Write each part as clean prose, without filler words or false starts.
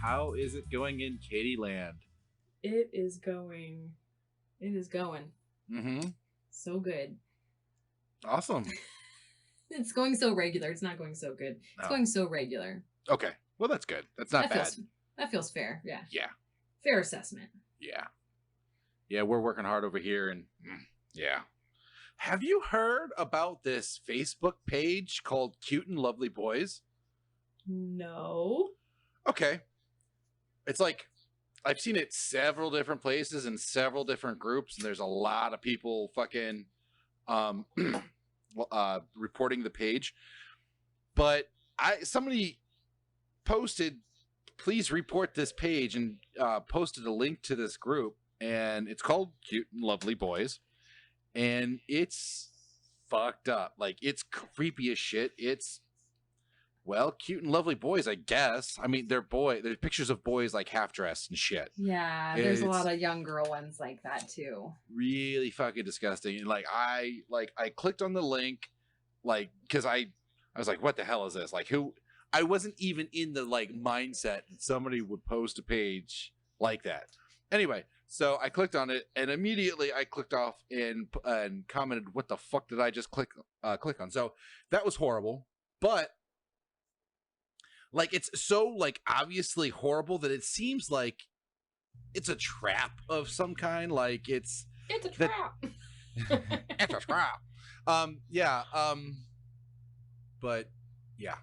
How is it going in Katie Land? It is going. It is going. Mm-hmm. So good. Awesome. It's going so regular. It's not going so good. It's going so regular. Okay. Well, that's good. That's not bad. That feels fair. Yeah. Yeah. Fair assessment. Yeah. Yeah, we're working hard over here, and yeah. Have you heard about this Facebook page called Cute and Lovely Boys? No. Okay. It's like, I've seen it several different places in several different groups, and there's a lot of people fucking reporting the page. But somebody posted, please report this page, and posted a link to this group, and it's called Cute and Lovely Boys, and it's fucked up. Like, it's creepy as shit. It's, well, cute and lovely boys, I guess. I mean, there's pictures of boys like half dressed and shit. Yeah, there's a lot of young girl ones like that too. Really fucking disgusting. And I clicked on the link, because I was like, what the hell is this? Like, who? I wasn't even in the mindset that somebody would post a page like that. Anyway, so I clicked on it, and immediately I clicked off and commented, what the fuck did I just click on? So that was horrible, but it's so obviously horrible that it seems like it's a trap of some kind. It's a trap. It's a trap. Yeah. But yeah,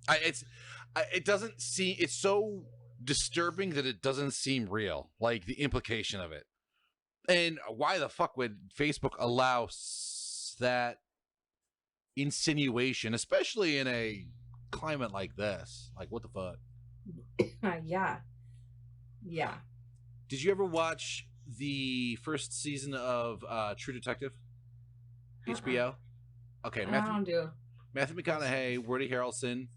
it doesn't seem, it's so disturbing that it doesn't seem real. The implication of it, and why the fuck would Facebook allow that insinuation, especially in a climate like this? What the fuck? Yeah. Did you ever watch the first season of True Detective? HBO? Okay, Matthew McConaughey, Woody Harrelson,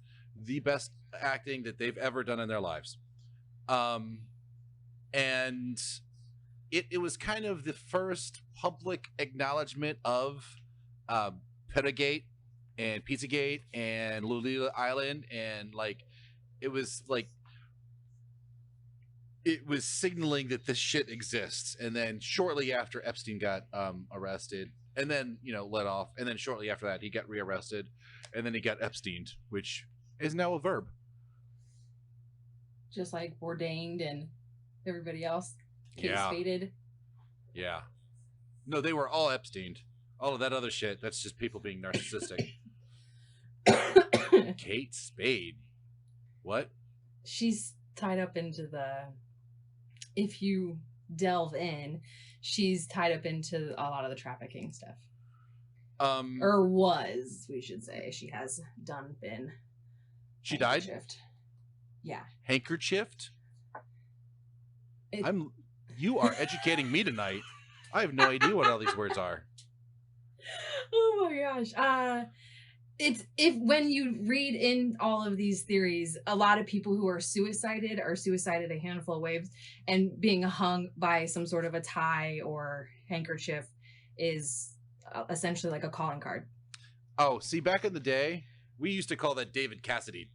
the best acting that they've ever done in their lives. And it was kind of the first public acknowledgement of Pedagate and Pizzagate and Lolita Island, and it was signaling that this shit exists. And then shortly after, Epstein got arrested, and then let off, and then shortly after that he got rearrested, and then he got Epsteined, which is now a verb, just like Bourdained and everybody else. Case faded. Yeah. No, they were all Epsteined. All of that other shit, that's just people being narcissistic. Kate Spade. What? She's tied up into if you delve in, she's tied up into a lot of the trafficking stuff. Or was, we should say. She has been. She died? Yeah. Handkerchiefed? You are educating me tonight. I have no idea what all these words are. Oh my gosh. When you read in all of these theories, a lot of people who are suicided a handful of ways, and being hung by some sort of a tie or handkerchief is essentially like a calling card. Oh, see, back in the day, we used to call that David Cassidy.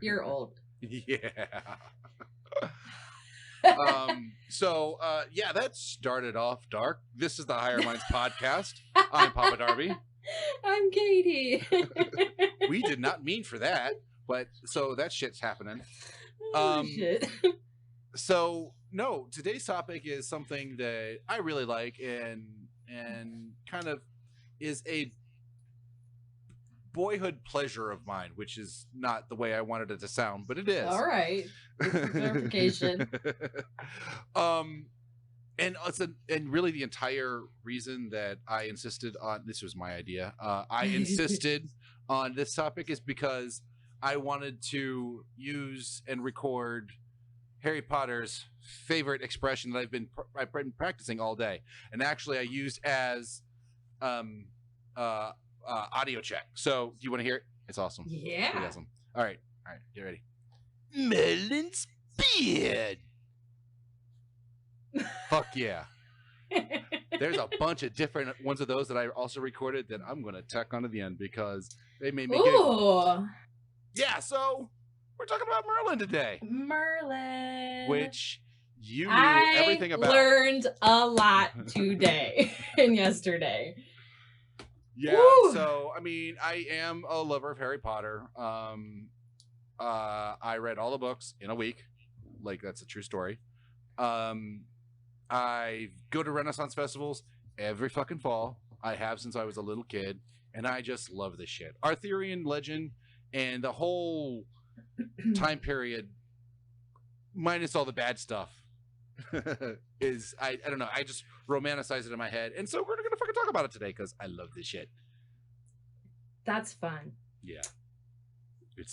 You're old. Yeah. Yeah, that started off dark. This is the Higher Minds podcast. I'm Papa Darby. I'm Katie. We did not mean for that, but so that shit's happening. Shit. So no, today's topic is something that I really like, and kind of is a boyhood pleasure of mine, which is not the way I wanted it to sound, but it is. All right. Clarification. And really the entire reason that I insisted on, this was my idea, I insisted on this topic is because I wanted to use and record Harry Potter's favorite expression that I've been practicing all day, and actually I used as audio check. So do you want to hear it? It's awesome. Yeah. It's really awesome. All right, get ready. Merlin's beard. Fuck yeah. There's a bunch of different ones of those that I also recorded that I'm going to tack onto the end because they made me giggle. Yeah, so we're talking about Merlin today, Merlin. which you knew I everything about. learned a lot today and yesterday. Yeah, Woo! so I mean, I am a lover of Harry Potter. I read all the books in a week. Like, that's a true story. I go to Renaissance festivals every fucking fall. I have since I was a little kid, and I just love this shit. Arthurian legend and the whole time period, minus all the bad stuff, is I don't know. I just romanticize it in my head, and so we're gonna fucking talk about it today because I love this shit. That's fun. Yeah.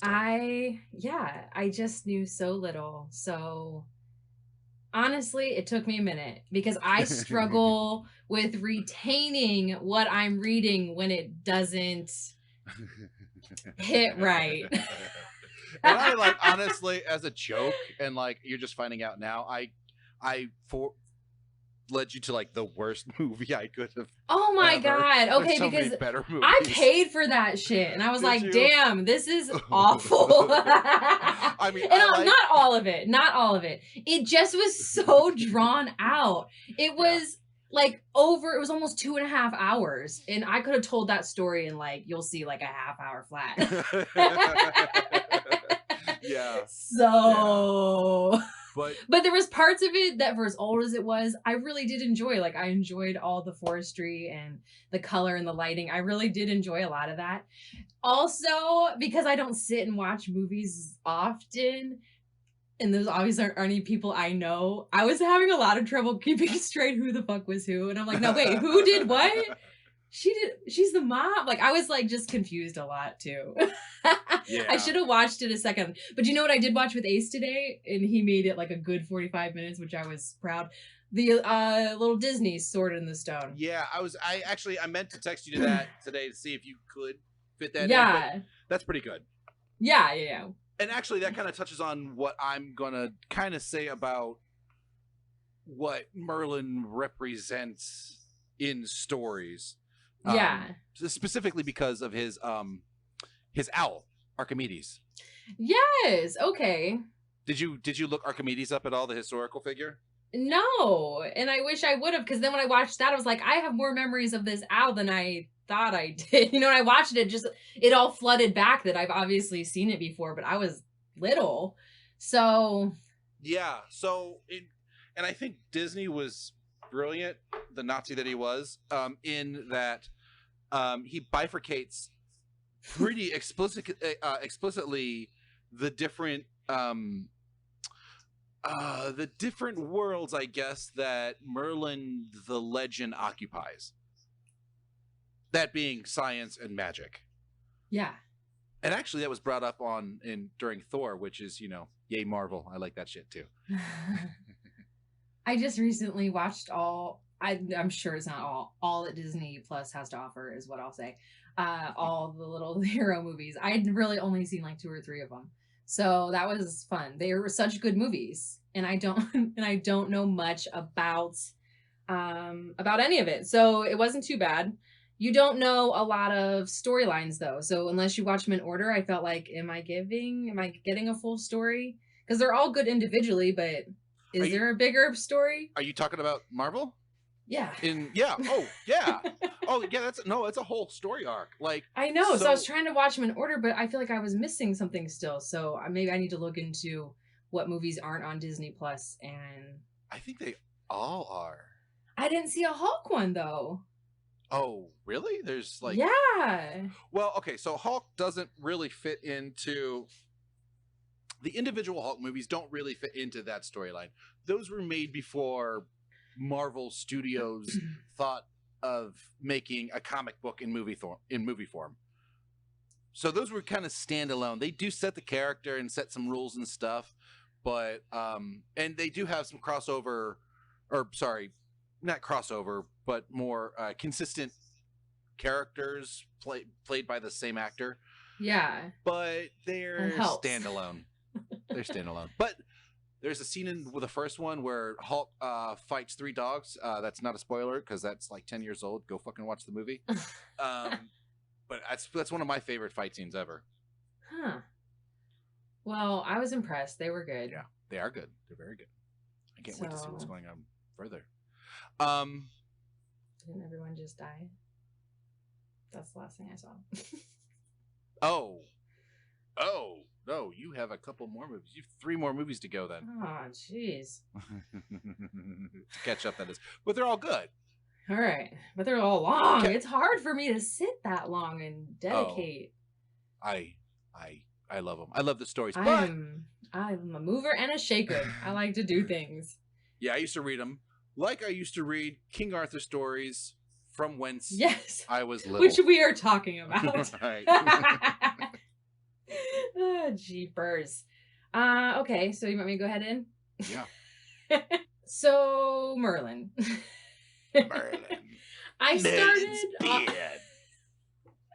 I just knew so little. So honestly, it took me a minute because I struggle with retaining what I'm reading when it doesn't hit right. And I, like, honestly, as a joke, and like you're just finding out now, I led you to like the worst movie I could have. Oh my ever. God. Okay, There's so because many better movies. I paid for that shit. And I was Did like, you? damn, this is awful. I mean, and not all of it. Not all of it. It just was so drawn out. It was like it was almost 2.5 hours. And I could have told that story in like, you'll see like a half hour flat. Yeah. So... Yeah. But there was parts of it that, for as old as it was, I really did enjoy. Like, I enjoyed all the forestry and the color and the lighting. I really did enjoy a lot of that. Also, because I don't sit and watch movies often, and those obviously aren't any people I know, I was having a lot of trouble keeping straight who the fuck was who. And I'm like, no, wait, who did what? She's the mom. Like, I was like just confused a lot too. Yeah. I should have watched it a second. But you know what I did watch with Ace today? And he made it like a good 45 minutes, which I was proud. The little Disney Sword in the Stone. Yeah, I meant to text you to that today to see if you could fit that in. Yeah. That's pretty good. Yeah. And actually that kind of touches on what I'm gonna kind of say about what Merlin represents in stories. Yeah. Specifically because of his owl, Archimedes. Yes. Okay. Did you look Archimedes up at all, the historical figure? No. And I wish I would have, because then when I watched that, I was like, I have more memories of this owl than I thought I did. You know, when I watched it, it all flooded back that I've obviously seen it before, but I was little. So yeah. So and I think Disney was brilliant, the Nazi that he was, in that he bifurcates pretty explicitly the different worlds, I guess, that Merlin the legend occupies. That being science and magic. Yeah. And actually that was brought up during Thor, which is, yay Marvel. I like that shit too. I just recently watched I'm sure it's not all that Disney Plus has to offer is what I'll say. All the little hero movies. I'd really only seen like 2 or 3 of them. So that was fun. They were such good movies. And I don't know much about any of it. So it wasn't too bad. You don't know a lot of storylines though. So unless you watch them in order, I felt like, am I getting a full story? Because they're all good individually, but is there a bigger story? Are you talking about Marvel? Yeah. Oh, yeah. Oh, yeah, that's a whole story arc. Like, I know. So I was trying to watch them in order, but I feel like I was missing something still. So maybe I need to look into what movies aren't on Disney Plus. And I think they all are. I didn't see a Hulk one though. Oh, really? There's like... Yeah. Well, okay, so Hulk doesn't really fit into... The individual Hulk movies don't really fit into that storyline. Those were made before Marvel Studios thought of making a comic book in movie form. So those were kind of standalone. They do set the character and set some rules and stuff, but and they do have some crossover, or sorry, not crossover, but more consistent characters played by the same actor. Yeah. But they're standalone. They're standalone. But there's a scene with the first one where Hulk fights 3 dogs. That's not a spoiler because that's like 10 years old. Go fucking watch the movie. But that's one of my favorite fight scenes ever. Huh. Well, I was impressed. They were good. Yeah, they are good. They're very good. I can't wait to see what's going on further. Didn't everyone just die? That's the last thing I saw. Oh, no, you have a couple more movies. You have 3 more movies to go then. Oh, jeez. To catch up, that is. But they're all good. All right. But they're all long. Okay. It's hard for me to sit that long and dedicate. I love them. I love the stories. But I'm a mover and a shaker. I like to do things. yeah, I used to read them. Like I used to read King Arthur stories from whence I was little. Which we are talking about. Right. Oh, jeepers. Okay, so you want me to go ahead in? Yeah. So, Merlin. Merlin. I started... Beard.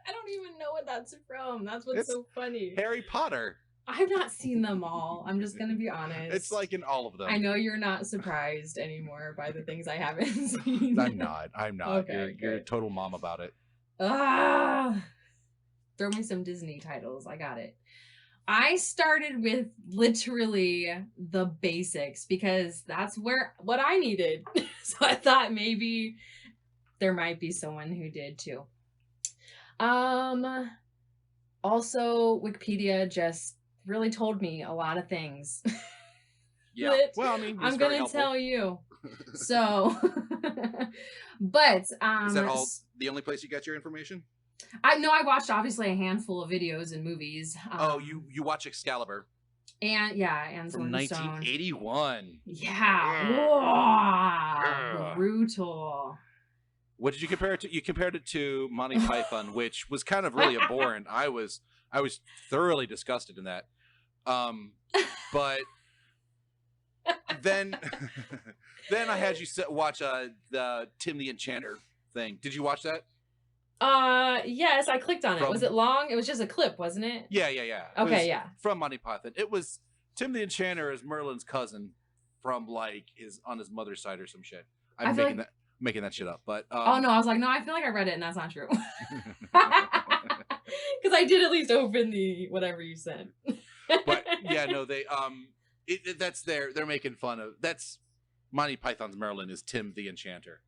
I don't even know what that's from. That's what's so funny. Harry Potter. I've not seen them all. I'm just going to be honest. It's like in all of them. I know you're not surprised anymore by the things I haven't seen. I'm not. Okay, you're a total mom about it. Throw me some Disney titles. I got it. I started with literally the basics because that's what I needed. So I thought maybe there might be someone who did too. Also, Wikipedia just really told me a lot of things. Yeah. Well, I mean, I'm going to tell you. So, but is that all the only place you got your information? I watched obviously a handful of videos and movies. You watch Excalibur. And and from 1981. Yeah. Whoa, brutal. What did you compare it to? You compared it to Monty Python, which was kind of really abhorrent. I was thoroughly disgusted in that. But then I had you watch the Tim the Enchanter thing. Did you watch that? Yes, I clicked on it. Was it long? It was just a clip, wasn't it? Yeah. Okay, yeah. From Monty Python. It was Tim the Enchanter is Merlin's cousin from like on his mother's side or some shit. I'm making that shit up, but oh no, I was like, no, I feel like I read it and that's not true. Because I did at least open the whatever you said. But yeah, no, they they're making fun of that's Monty Python's Merlin is Tim the Enchanter.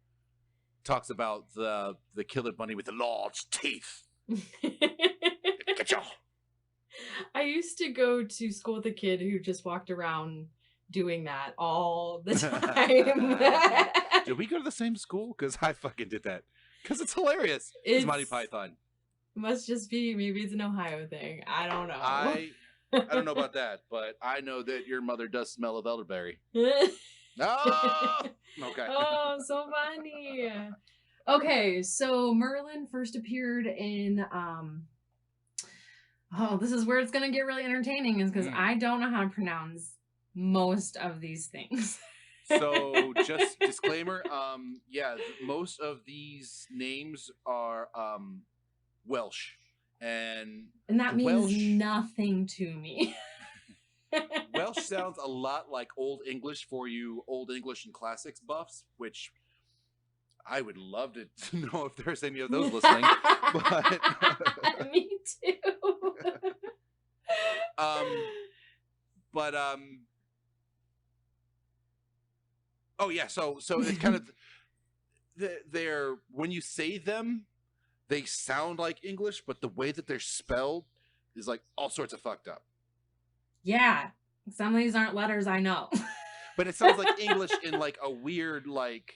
Talks about the killer bunny with the large teeth. I used to go to school with a kid who just walked around doing that all the time. Did we go to the same school? Because I fucking did that. Because it's hilarious. It's Monty Python. Must just be, maybe it's an Ohio thing. I don't know. I don't know about that, but I know that your mother does smell of elderberry. Oh, okay. Oh, so funny. Okay, so Merlin first appeared in this is where it's gonna get really entertaining, is because I don't know how to pronounce most of these things. So just disclaimer, most of these names are Welsh, and that means nothing to me. Welsh sounds a lot like Old English for you Old English and classics buffs, which I would love to know if there's any of those listening. But me too. Oh yeah, so it's kind of they're when you say them, they sound like English, but the way that they're spelled is like all sorts of fucked up. Yeah, some of these aren't letters I know. But it sounds like English in like a weird like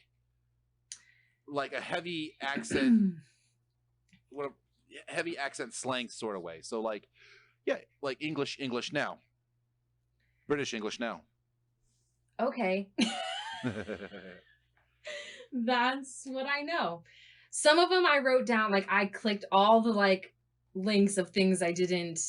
a heavy accent, heavy accent slang sort of way. So like, yeah, like English now, British English now. Okay. That's what I know. Some of them I wrote down, like I clicked all the like links of things I didn't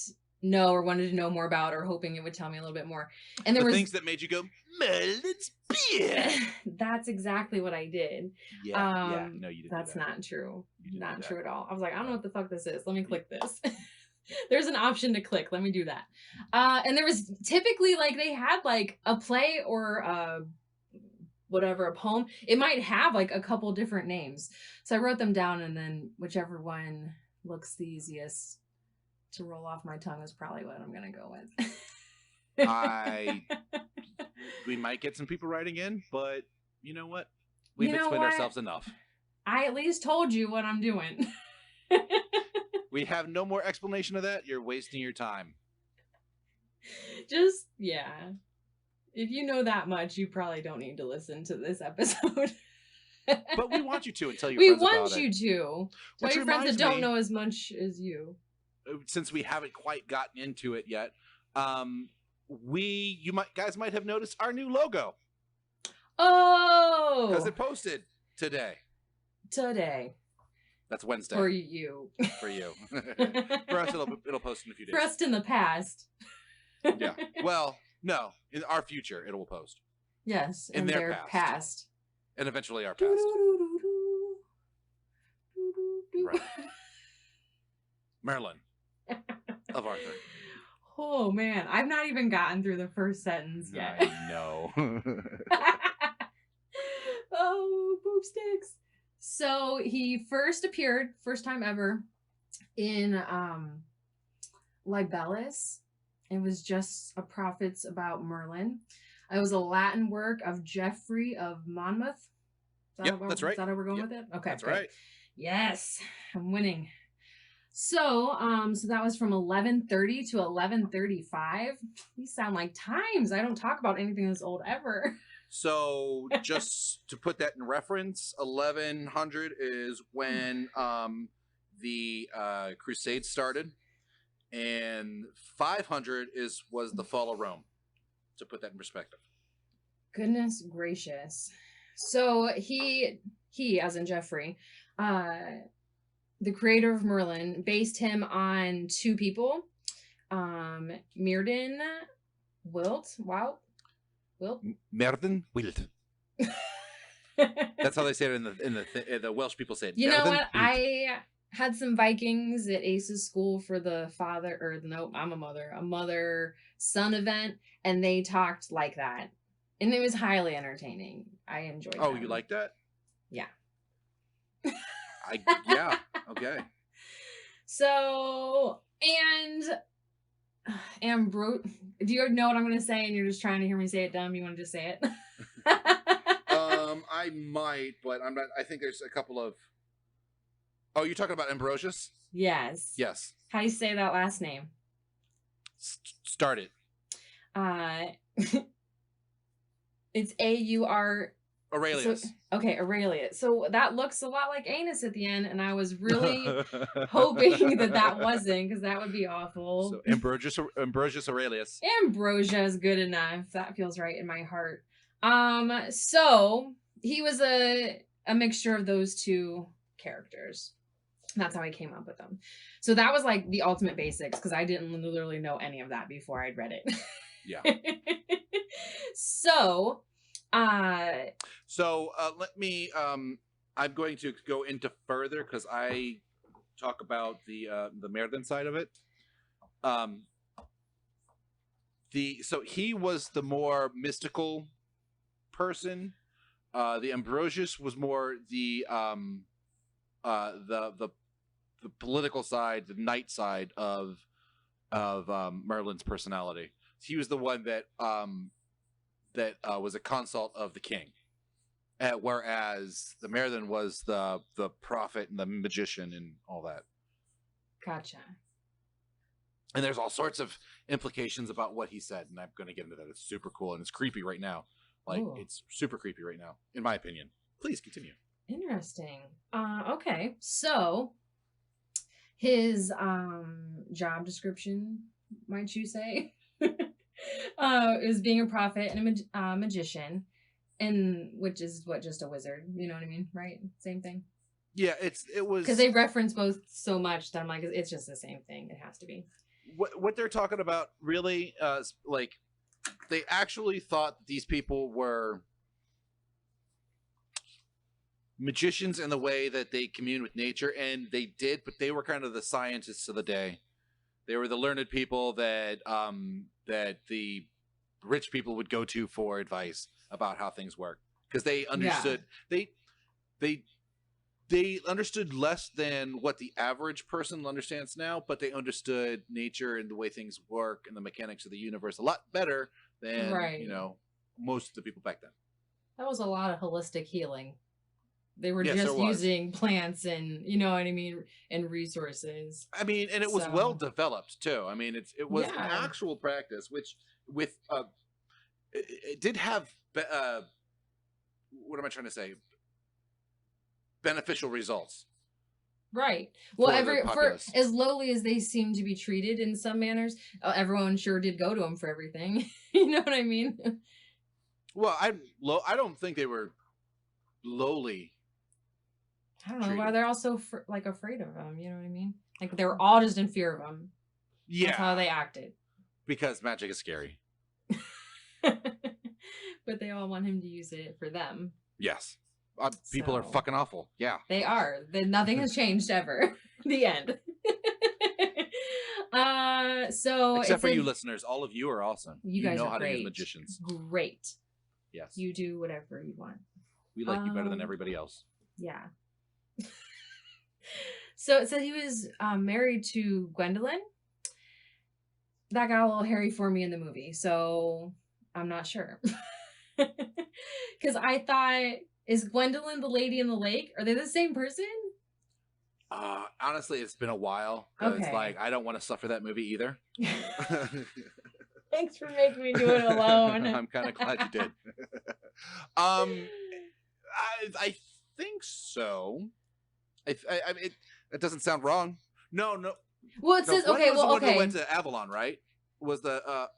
know or wanted to know more about, or hoping it would tell me a little bit more. And there was things that made you go, Merlin's beard. That's exactly what I did. Yeah, no, you didn't. That's not true. Not true at all. I was like, I don't know what the fuck this is. Let me click this. There's an option to click. Let me do that. And there was typically like they had like a play or whatever, a poem. It might have like a couple different names. So I wrote them down, and then whichever one looks the easiest to roll off my tongue is probably what I'm gonna go with. We might get some people writing in, but you know what? We've You know explained what? ourselves enough. I at least told you what I'm doing. We have no more explanation of that. You're wasting your time. Just, yeah. If you know that much, you probably don't need to listen to this episode. But we want you to and tell your We friends about want it. you to. Tell your friends that don't know as much as you. Since we haven't quite gotten into it yet, guys might have noticed our new logo. Oh! Because it posted today. That's Wednesday. For you. For you. For us, it'll post in a few days. For us in the past. Yeah. Well, no. In our future, it will post. Yes. In their past. And eventually our past. Right. Merlin. Of Arthur. Oh, man. I've not even gotten through the first sentence yet. I know. Oh, poop sticks. So he first appeared, first time ever, in Libellus. It was just a prophets about Merlin. It was a Latin work of Geoffrey of Monmouth. That's right. Is that how we're going with it? Okay. That's right. Yes, I'm winning. So, so that was from 1130 to 1135. These sound like times. I don't talk about anything this old ever. So just to put that in reference, 1100 is when the Crusades started, and 500 was the fall of Rome. To put that in perspective. Goodness gracious. So he as in Geoffrey, the creator of Merlin, based him on two people, Merlin Wilt. Merlin Wilt. That's how they say it in the Welsh people say it. You know Merlin what? Wilt. I had some Vikings at Ace's school for the a mother-son event, and they talked like that. And it was highly entertaining. I enjoyed it. Oh, you like that? Yeah. Yeah. Okay. So, do you know what I'm going to say and you're just trying to hear me say it dumb? You want to just say it? I might, but I'm not. I think there's a couple of... Oh, you're talking about Ambrosius? Yes. Yes. How do you say that last name? Start it. It's A-U-R... Aurelius. Okay, Aurelius. So that looks a lot like anus at the end, and I was really hoping that wasn't, because that would be awful. So Ambrosius Aurelius. Ambrosia is good enough. That feels right in my heart. So he was a mixture of those two characters. That's how I came up with them. So that was like the ultimate basics, because I didn't literally know any of that before I'd read it. Yeah. So let me I'm going to go into further because I talk about the Merlin side of it. So he was the more mystical person. The Ambrosius was more the political side, the knight side of Merlin's personality. He was the one that was a consult of the king, whereas the Merlin was the prophet and the magician and all that. Gotcha. And there's all sorts of implications about what he said, and I'm going to get into that. It's super cool, and it's creepy right now. Like, Ooh. It's super creepy right now, in my opinion. Please continue. Interesting. Okay, so his job description, might you say, is being a prophet and a magician, and which is just a wizard. You know what I mean, right? Same thing. Yeah, it was because they reference both so much that I'm like, it's just the same thing. It has to be. What they're talking about really, like, they actually thought these people were magicians in the way that they commune with nature, and they did, but they were kind of the scientists of the day. They were the learned people that the rich people would go to for advice about how things work, because they understood. Yeah. they understood less than what the average person understands now, but they understood nature and the way things work and the mechanics of the universe a lot better than, Right. you know, most of the people back then. That was a lot of holistic healing. They were Yes, there just was. using plants and, you know what I mean, and resources. I mean, and it was So, well developed too. I mean, it was an yeah. actual practice, which with it did have what am I trying to say? Beneficial results. Right. Well, For the for populace. as lowly as they seem to be treated in some manners, everyone sure did go to them for everything. You know what I mean? Well, I don't think they were lowly. I don't know why treated. they're all so like afraid of him. You know what I mean? Like they were all just in fear of him. Yeah, That's how they acted. because magic is scary. But they all want him to use it for them. Yes, people are So- fucking awful. Yeah, They are. Nothing has changed ever. The end. So except it's for you listeners, all of you are awesome. You guys know are how to use great. magicians. Great. Yes, You do whatever you want. we like you better than everybody else. Yeah. So it said he was married to Gwendolyn. That got a little hairy for me in the movie, so I'm not sure. Because I thought, is Gwendolyn the lady in the lake? Are they the same person? Honestly, it's been a while. Because Okay. like I don't want to suffer that movie either. Thanks for making me do it alone. I'm kind of glad you did. I think so. It doesn't sound wrong. No. Well, it says okay. was the Well, one that okay. went to Avalon, right? Was the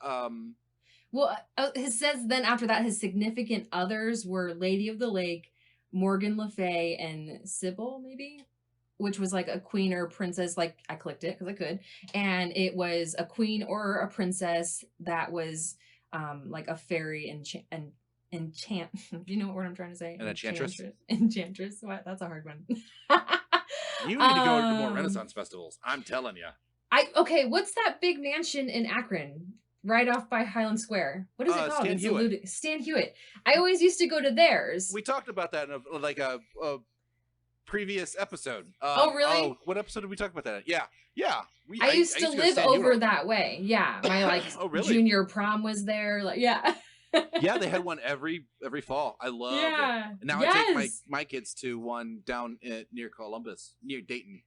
Well, it says then after that, his significant others were Lady of the Lake, Morgan Le Fay, and Sybil, maybe, which was like a queen or a princess. Like I clicked it because I could, and it was a queen or a princess that was like a fairy enchant. Do you know what word I'm trying to say? An enchantress? Enchantress. What? That's a hard one. You need to go to more Renaissance festivals. I'm telling you. Okay. What's that big mansion in Akron? Right off by Highland Square. What is it called? Stan Hewitt. Stan Hewitt. I always used to go to theirs. We talked about that in a previous episode. Oh, really? Oh, what episode did we talk about that? Yeah. I used to go live Stan over Hewitt. that way. Yeah, my like Oh, really? junior prom was there. Like, yeah. Yeah, they had one every fall. I love it. And now I take my kids to one down near Columbus, near Dayton.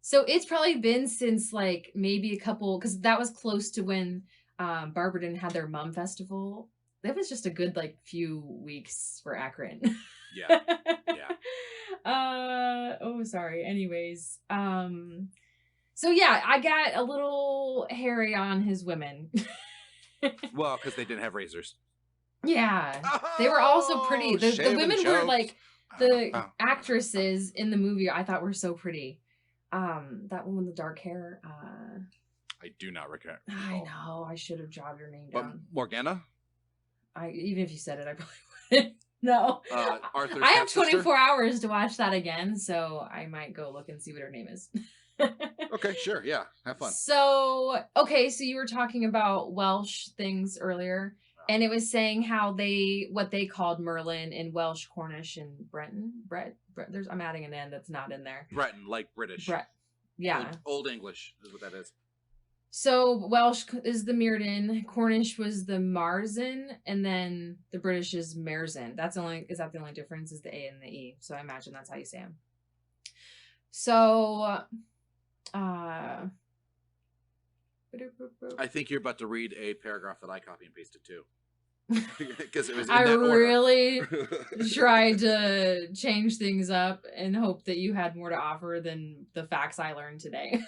So it's probably been since like maybe a couple, because that was close to when Barberton had their Mum Festival. That was just a good like few weeks for Akron. Yeah. Oh, sorry. Anyways, so yeah, I got a little hairy on his women. Well, because they didn't have razors. Yeah, they were also pretty. The Shaving women were jokes. like the actresses in the movie. I thought were so pretty. That one with the dark hair. I do not recall. I know. I should have jotted your name But down. Morgana? Even if you said it, I probably wouldn't. No. Arthur's I have half-sister? 24 hours to watch that again, so I might go look and see what her name is. Okay, sure. Yeah, have fun. So, okay, so you were talking about Welsh things earlier, and it was saying how what they called Merlin in Welsh, Cornish, and Brett. I'm adding an N that's not in there. Breton, like British. Brett. Yeah. Old English is what that is. So Welsh is the Meerden, Cornish was the Marzen, and then the British is Merzin. Is that the only difference is the A and the E? So I imagine that's how you say them. So, I think you're about to read a paragraph that I copy and pasted too. Because it was in I that order. really tried to change things up and hope that you had more to offer than the facts I learned today.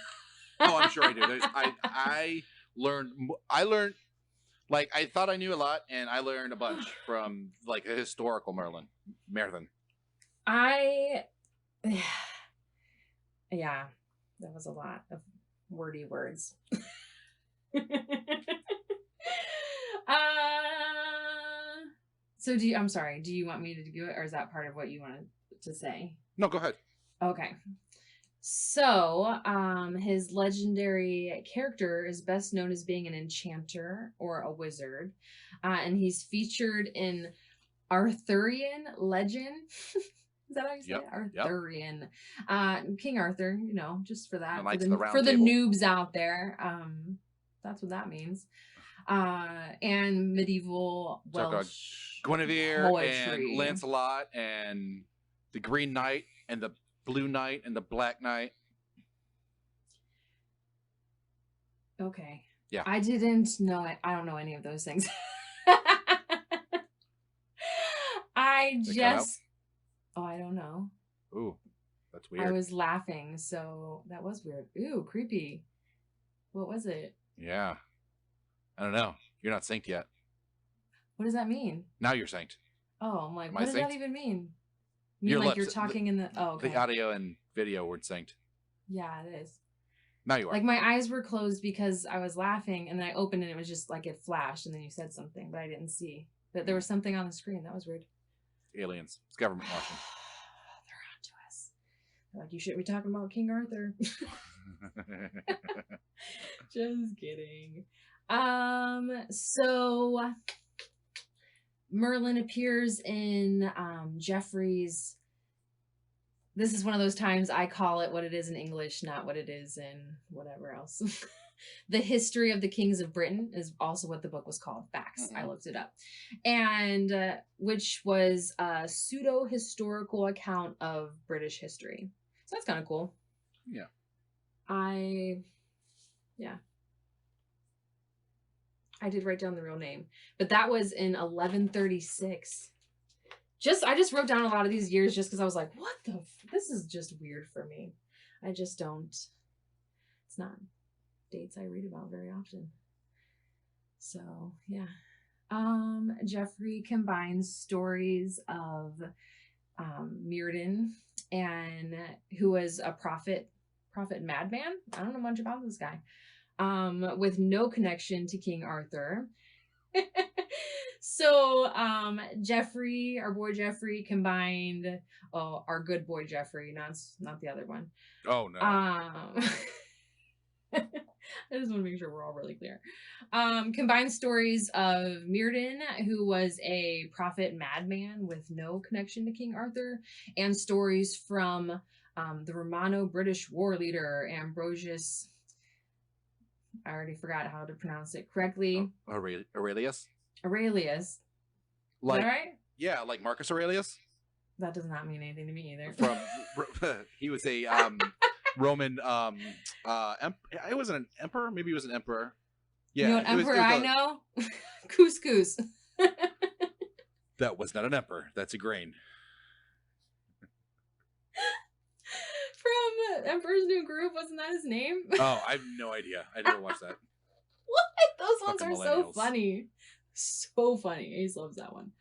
Oh, I'm sure I do. I learned, like, I thought I knew a lot, and I learned a bunch from, like, a historical Merlin. Yeah, that was a lot of wordy words. So I'm sorry, do you want me to do it, or is that part of what you wanted to say? No, go ahead. Okay. So, his legendary character is best known as being an enchanter or a wizard, and he's featured in Arthurian legend Is that how you say Yep. it? Yep. Arthurian. King Arthur, you know, just for that. The Knights of the Round For the Table. noobs out there. That's what that means. And medieval Welsh Guinevere poetry. and Lancelot and the Green Knight and the Blue Knight and the Black Knight. Okay. Yeah. I didn't know it. I don't know any of those things. I don't know. Ooh, that's weird. I was laughing, so that was weird. Ooh, creepy. What was it? Yeah. I don't know. You're not synced yet. What does that mean? Now you're synced. Oh, I'm like, Am what I does synced? that even mean? You Your mean like lips, you're talking in the... Oh, okay. The audio and video were synced. Yeah, it is. Now you are. Like my eyes were closed because I was laughing, and then I opened and it was just like it flashed, and then you said something, but I didn't see. But there was something on the screen. That was weird. Aliens. It's government watching. They're on to us. They're like, you shouldn't be talking about King Arthur. Just kidding. So Merlin appears in Geoffrey's. This is one of those times I call it what it is in English, not what it is in whatever else. The History of the Kings of Britain is also what the book was called. Facts. I looked it up. And which was a pseudo-historical account of British history. So that's kind of cool. Yeah. I did write down the real name. But that was in 1136. I just wrote down a lot of these years just because I was like, what the this is just weird for me. I just don't. It's not dates I read about very often. So yeah. Geoffrey combines stories of Merlin, and who was a prophet madman. I don't know much about this guy. With no connection to King Arthur. So Geoffrey, our boy Geoffrey, combined our good boy Geoffrey, not the other one. Oh no. I just want to make sure we're all really clear. Combined stories of Merlin, who was a prophet madman with no connection to King Arthur, and stories from the Romano-British war leader Ambrosius. I already forgot how to pronounce it correctly. Aurelius? Aurelius. Like, is that right? Yeah, like Marcus Aurelius. That does not mean anything to me either. He was a Roman it wasn't an emperor, maybe he was an emperor. Yeah. You know what emperor I know? Couscous. That was not an emperor. That's a grain. From Emperor's New Groove, wasn't that his name? Oh, I have no idea. I never watched that. What? Those ones Fucking are so millennials. funny. So funny. Ace loves that one.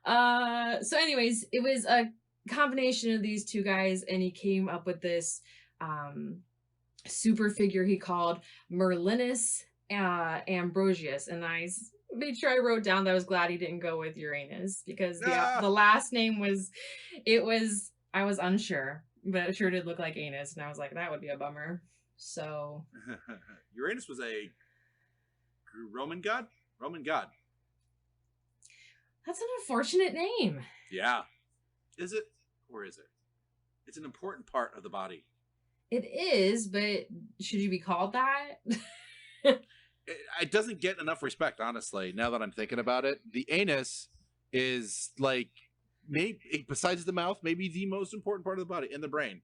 So anyways, it was a combination of these two guys, and he came up with this super figure he called Merlinus Ambrosius, and I made sure I wrote down that I was glad he didn't go with Uranus, because the last name I was unsure, but it sure did look like anus, and I was like, that would be a bummer. So Uranus was a Roman god? Roman god. That's an unfortunate name. Yeah. Is it? Or is it? It's an important part of the body. It is, but should you be called that? It doesn't get enough respect, honestly, now that I'm thinking about it. The anus is like, maybe besides the mouth, maybe the most important part of the body, and the brain.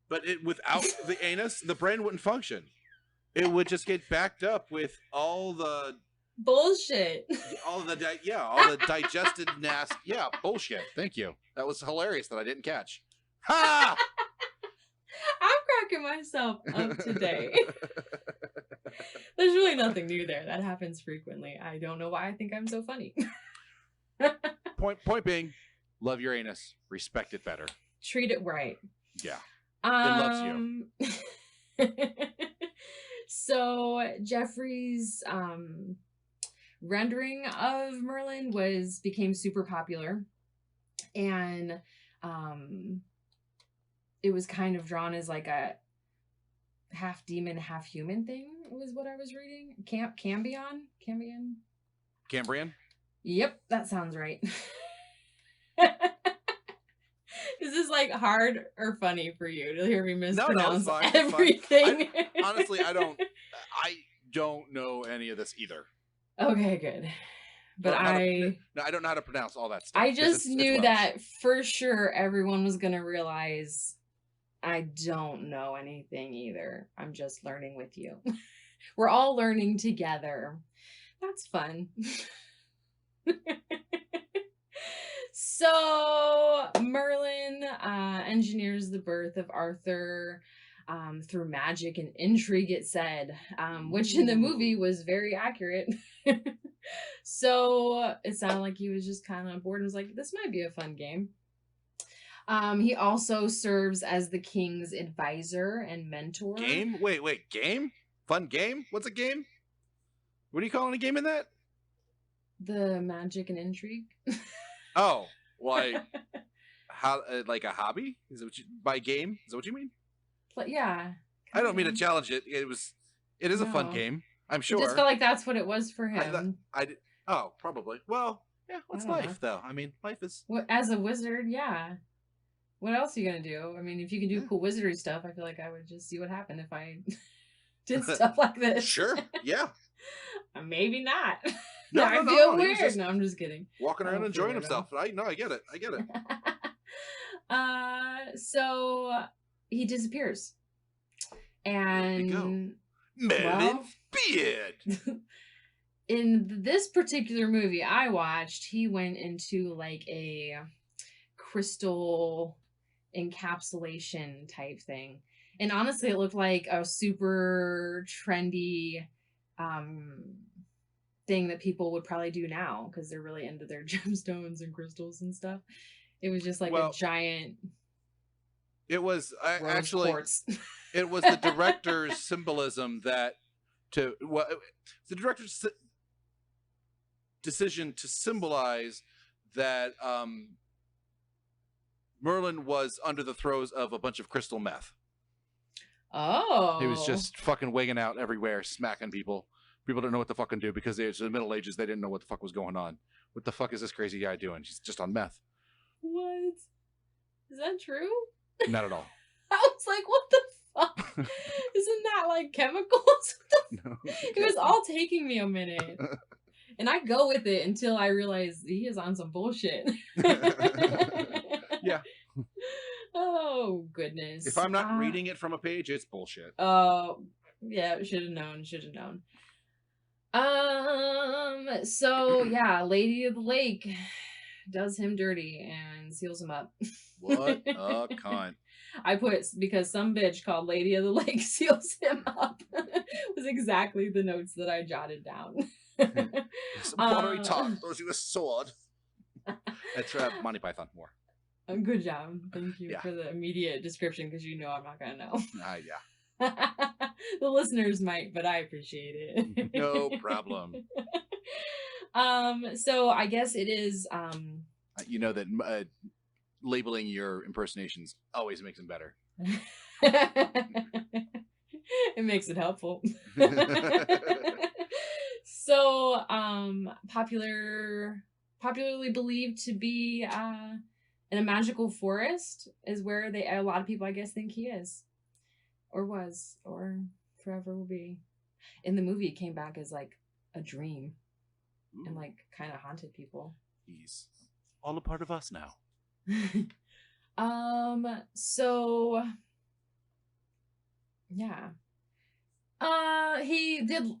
But without the anus, the brain wouldn't function. It would just get backed up with all the bullshit. All the digested nasty. Yeah, bullshit. Thank you. That was hilarious that I didn't catch. Ha! I'm cracking myself up today. There's really nothing new there. That happens frequently. I don't know why I think I'm so funny. Point being, love your anus. Respect it better. Treat it right. Yeah. It loves you. So Geoffrey's rendering of Merlin became super popular, and it was kind of drawn as like a half demon, half human thing, was what I was reading. Cambrian? Cambrian? Yep, that sounds right. like hard or funny for you to hear me mispronounce it's fine. everything? Honestly, I don't know any of this either. Okay, good. But I don't know how to pronounce all that stuff. I just knew that for sure everyone was gonna realize I don't know anything either. I'm just learning with you. We're all learning together. That's fun. So Merlin engineers the birth of Arthur through magic and intrigue, it said, which in the movie was very accurate. So it sounded like he was just kind of bored and was like, this might be a fun game. He also serves as the king's advisor and mentor. Game? Wait, game? Fun game? What's a game? What are you calling a game in that? The magic and intrigue. Oh, like how? Like a hobby? Is it what you, by game? Is that what you mean? Yeah. I don't mean to challenge it. It is a fun game. I'm sure. I just felt like that's what it was for him. Oh, probably. Well, yeah. What's life though? I mean, life is. As a wizard, yeah. What else are you gonna do? I mean, if you can do cool wizardry stuff, I feel like I would just see what happened if I did stuff like this. Sure. Yeah. Maybe not. No, I feel weird. No, I'm just kidding. Walking around enjoying himself. I get it. So he disappears. And Merlin Beard. In this particular movie I watched, he went into like a crystal encapsulation type thing. And honestly, it looked like a super trendy thing that people would probably do now because they're really into their gemstones and crystals and stuff. It was just like a giant. It was actually it was the director's symbolism the director's decision to symbolize that Merlin was under the throes of a bunch of crystal meth. Oh. He was just fucking wigging out everywhere, smacking people. People don't know what to fucking do because it's the Middle Ages. They didn't know what the fuck was going on. What the fuck is this crazy guy doing? He's just on meth. What? Is that true? Not at all. I was like, what the fuck? Isn't that like chemicals? No, it was all taking me a minute. And I go with it until I realize he is on some bullshit. Yeah. Oh, goodness. If I'm not reading it from a page, it's bullshit. Oh, yeah, should have known. So, yeah, Lady of the Lake does him dirty and seals him up. What a cunt. I put, because some bitch called Lady of the Lake seals him up. Was exactly the notes that I jotted down. Some pottery top throws you a sword. That's Monty Python more. Good job. Thank you for the immediate description because you know I'm not going to know. Yeah. The listeners might, but I appreciate it. No problem. So I guess it is you know that labeling your impersonations always makes them better. It makes it helpful. So popularly believed to be in a magical forest is where a lot of people I guess think he is. Or was, or forever will be. In the movie, it came back as like a dream. Ooh. And like kind of haunted people. He's all a part of us now. So yeah. He did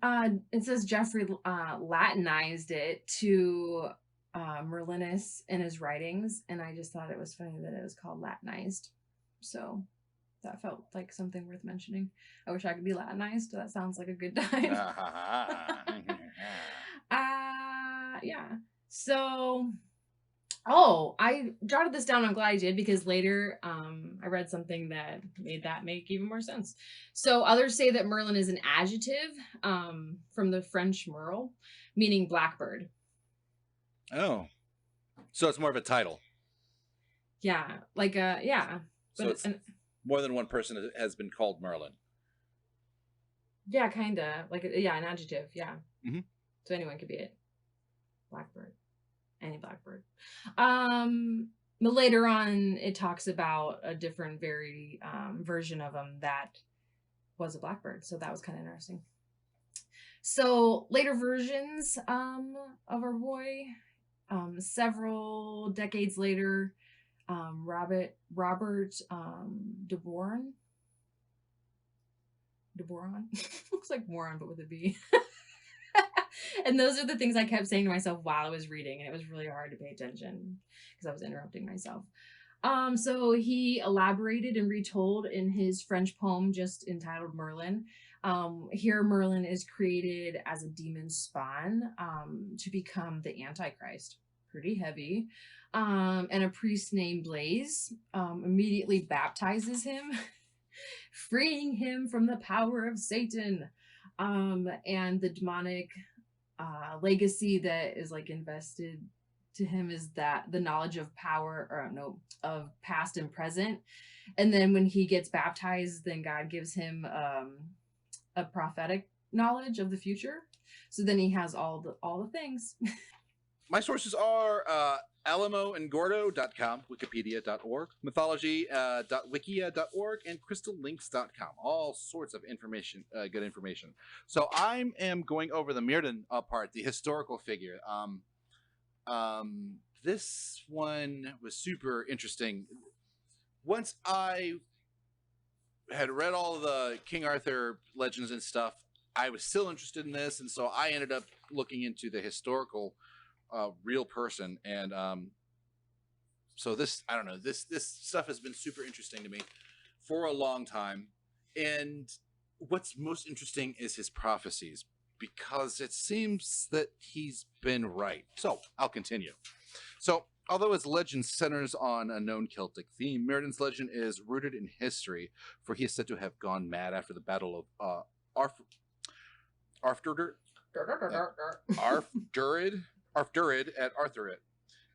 it says Jeffrey Latinized it to Merlinus in his writings, and I just thought it was funny that it was called Latinized. So that felt like something worth mentioning. I wish I could be Latinized. That sounds like a good time. Yeah. So, I jotted this down. I'm glad I did because later I read something that made that make even more sense. So others say that Merlin is an adjective from the French merle, meaning blackbird. Oh. So it's more of a title. Yeah. Like yeah. So it's more than one person has been called Merlin. Yeah, kind of. Like, yeah, an adjective. Yeah. Mm-hmm. So anyone could be it. Blackbird. Any blackbird. But later on, it talks about a different version of him that was a blackbird. So that was kind of interesting. So later versions of our boy, several decades later, Robert DeBoron looks like moron but with a B. And those are the things I kept saying to myself while I was reading, and it was really hard to pay attention because I was interrupting myself. So he elaborated and retold in his French poem just entitled Merlin. Here Merlin is created as a demon spawn to become the Antichrist. Pretty heavy. And a priest named Blaise immediately baptizes him, freeing him from the power of Satan. And the demonic legacy that is like invested to him is that the knowledge of power, or no, of past and present. And then when he gets baptized, then God gives him a prophetic knowledge of the future. So then he has all the things. My sources are alamoandgordo.com, wikipedia.org, mythology.wikia.org, and crystallinks.com. All sorts of information, good information. So I am going over the Mirrodin part, the historical figure. This one was super interesting. Once I had read all the King Arthur legends and stuff, I was still interested in this, and so I ended up looking into the historical real person. And so this, I don't know, this stuff has been super interesting to me for a long time. And what's most interesting is his prophecies, because it seems that he's been right. So I'll continue. So although his legend centers on a known Celtic theme, Merlin's legend is rooted in history, for he is said to have gone mad after the Battle of Arthdurid at Arthuret,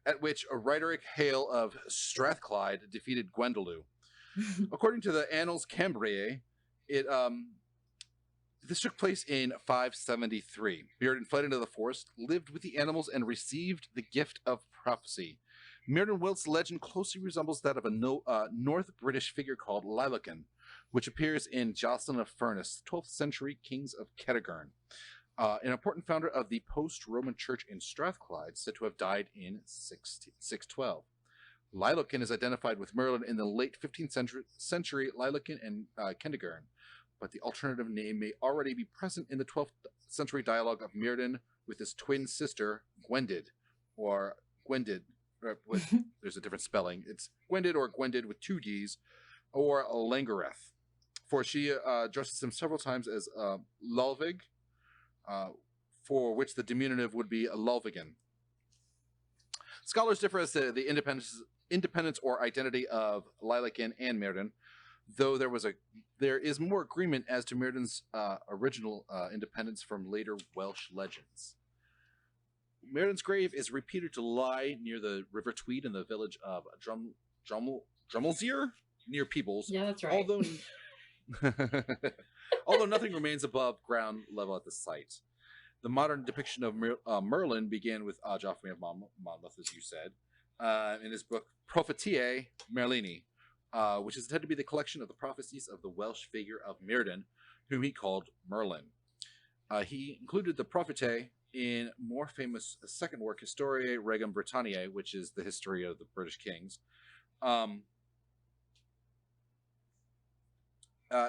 at which a Rhetoric Hale of Strathclyde defeated Gwendolew. According to the Annals Cambriae, this took place in 573. Merlin fled into the forest, lived with the animals, and received the gift of prophecy. Merlin Wilt's legend closely resembles that of a North British figure called Lailochen, which appears in Jocelyn of Furness, 12th century kings of Kettegern. An important founder of the post-Roman church in Strathclyde, said to have died in 612. Lailochen is identified with Merlin in the late 15th century Lailochen and Kentigern, but the alternative name may already be present in the 12th century dialogue of Merlin with his twin sister, Gwendid, or Gwendid. There's a different spelling. It's Gwendid or Gwendid with two D's, or Langareth, for she addresses him several times as Lulvig, for which the diminutive would be Lulvigan. Scholars differ as to the independence or identity of Lailochen and Merlin, though there is more agreement as to Merlin's original independence from later Welsh legends. Merlin's grave is reputed to lie near the River Tweed in the village of Drummelsier, near Peebles. Yeah, that's right. Although nothing remains above ground level at the site. The modern depiction of Merlin began with Geoffrey of Monmouth, as you said, in his book Prophetiae Merlini, which is intended to be the collection of the prophecies of the Welsh figure of Merlin, whom he called Merlin. He included the Prophetae in more famous second work, Historiae Regum Britanniae, which is the history of the British kings.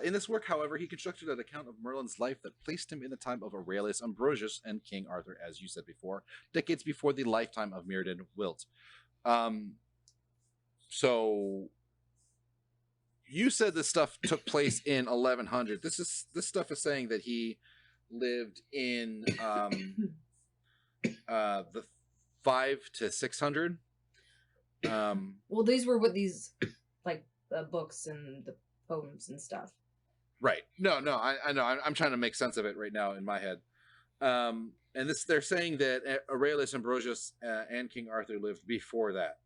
In this work, however, he constructed an account of Merlin's life that placed him in the time of Aurelius Ambrosius and King Arthur, as you said before, decades before the lifetime of Merlin Wilt. So you said this stuff took place in 1100. This stuff is saying that he lived in the 5 to 600. Well, these were what these like the books and the poems and stuff. Right. No, I know. I'm trying to make sense of it right now in my head. And they're saying that Aurelius Ambrosius and King Arthur lived before that,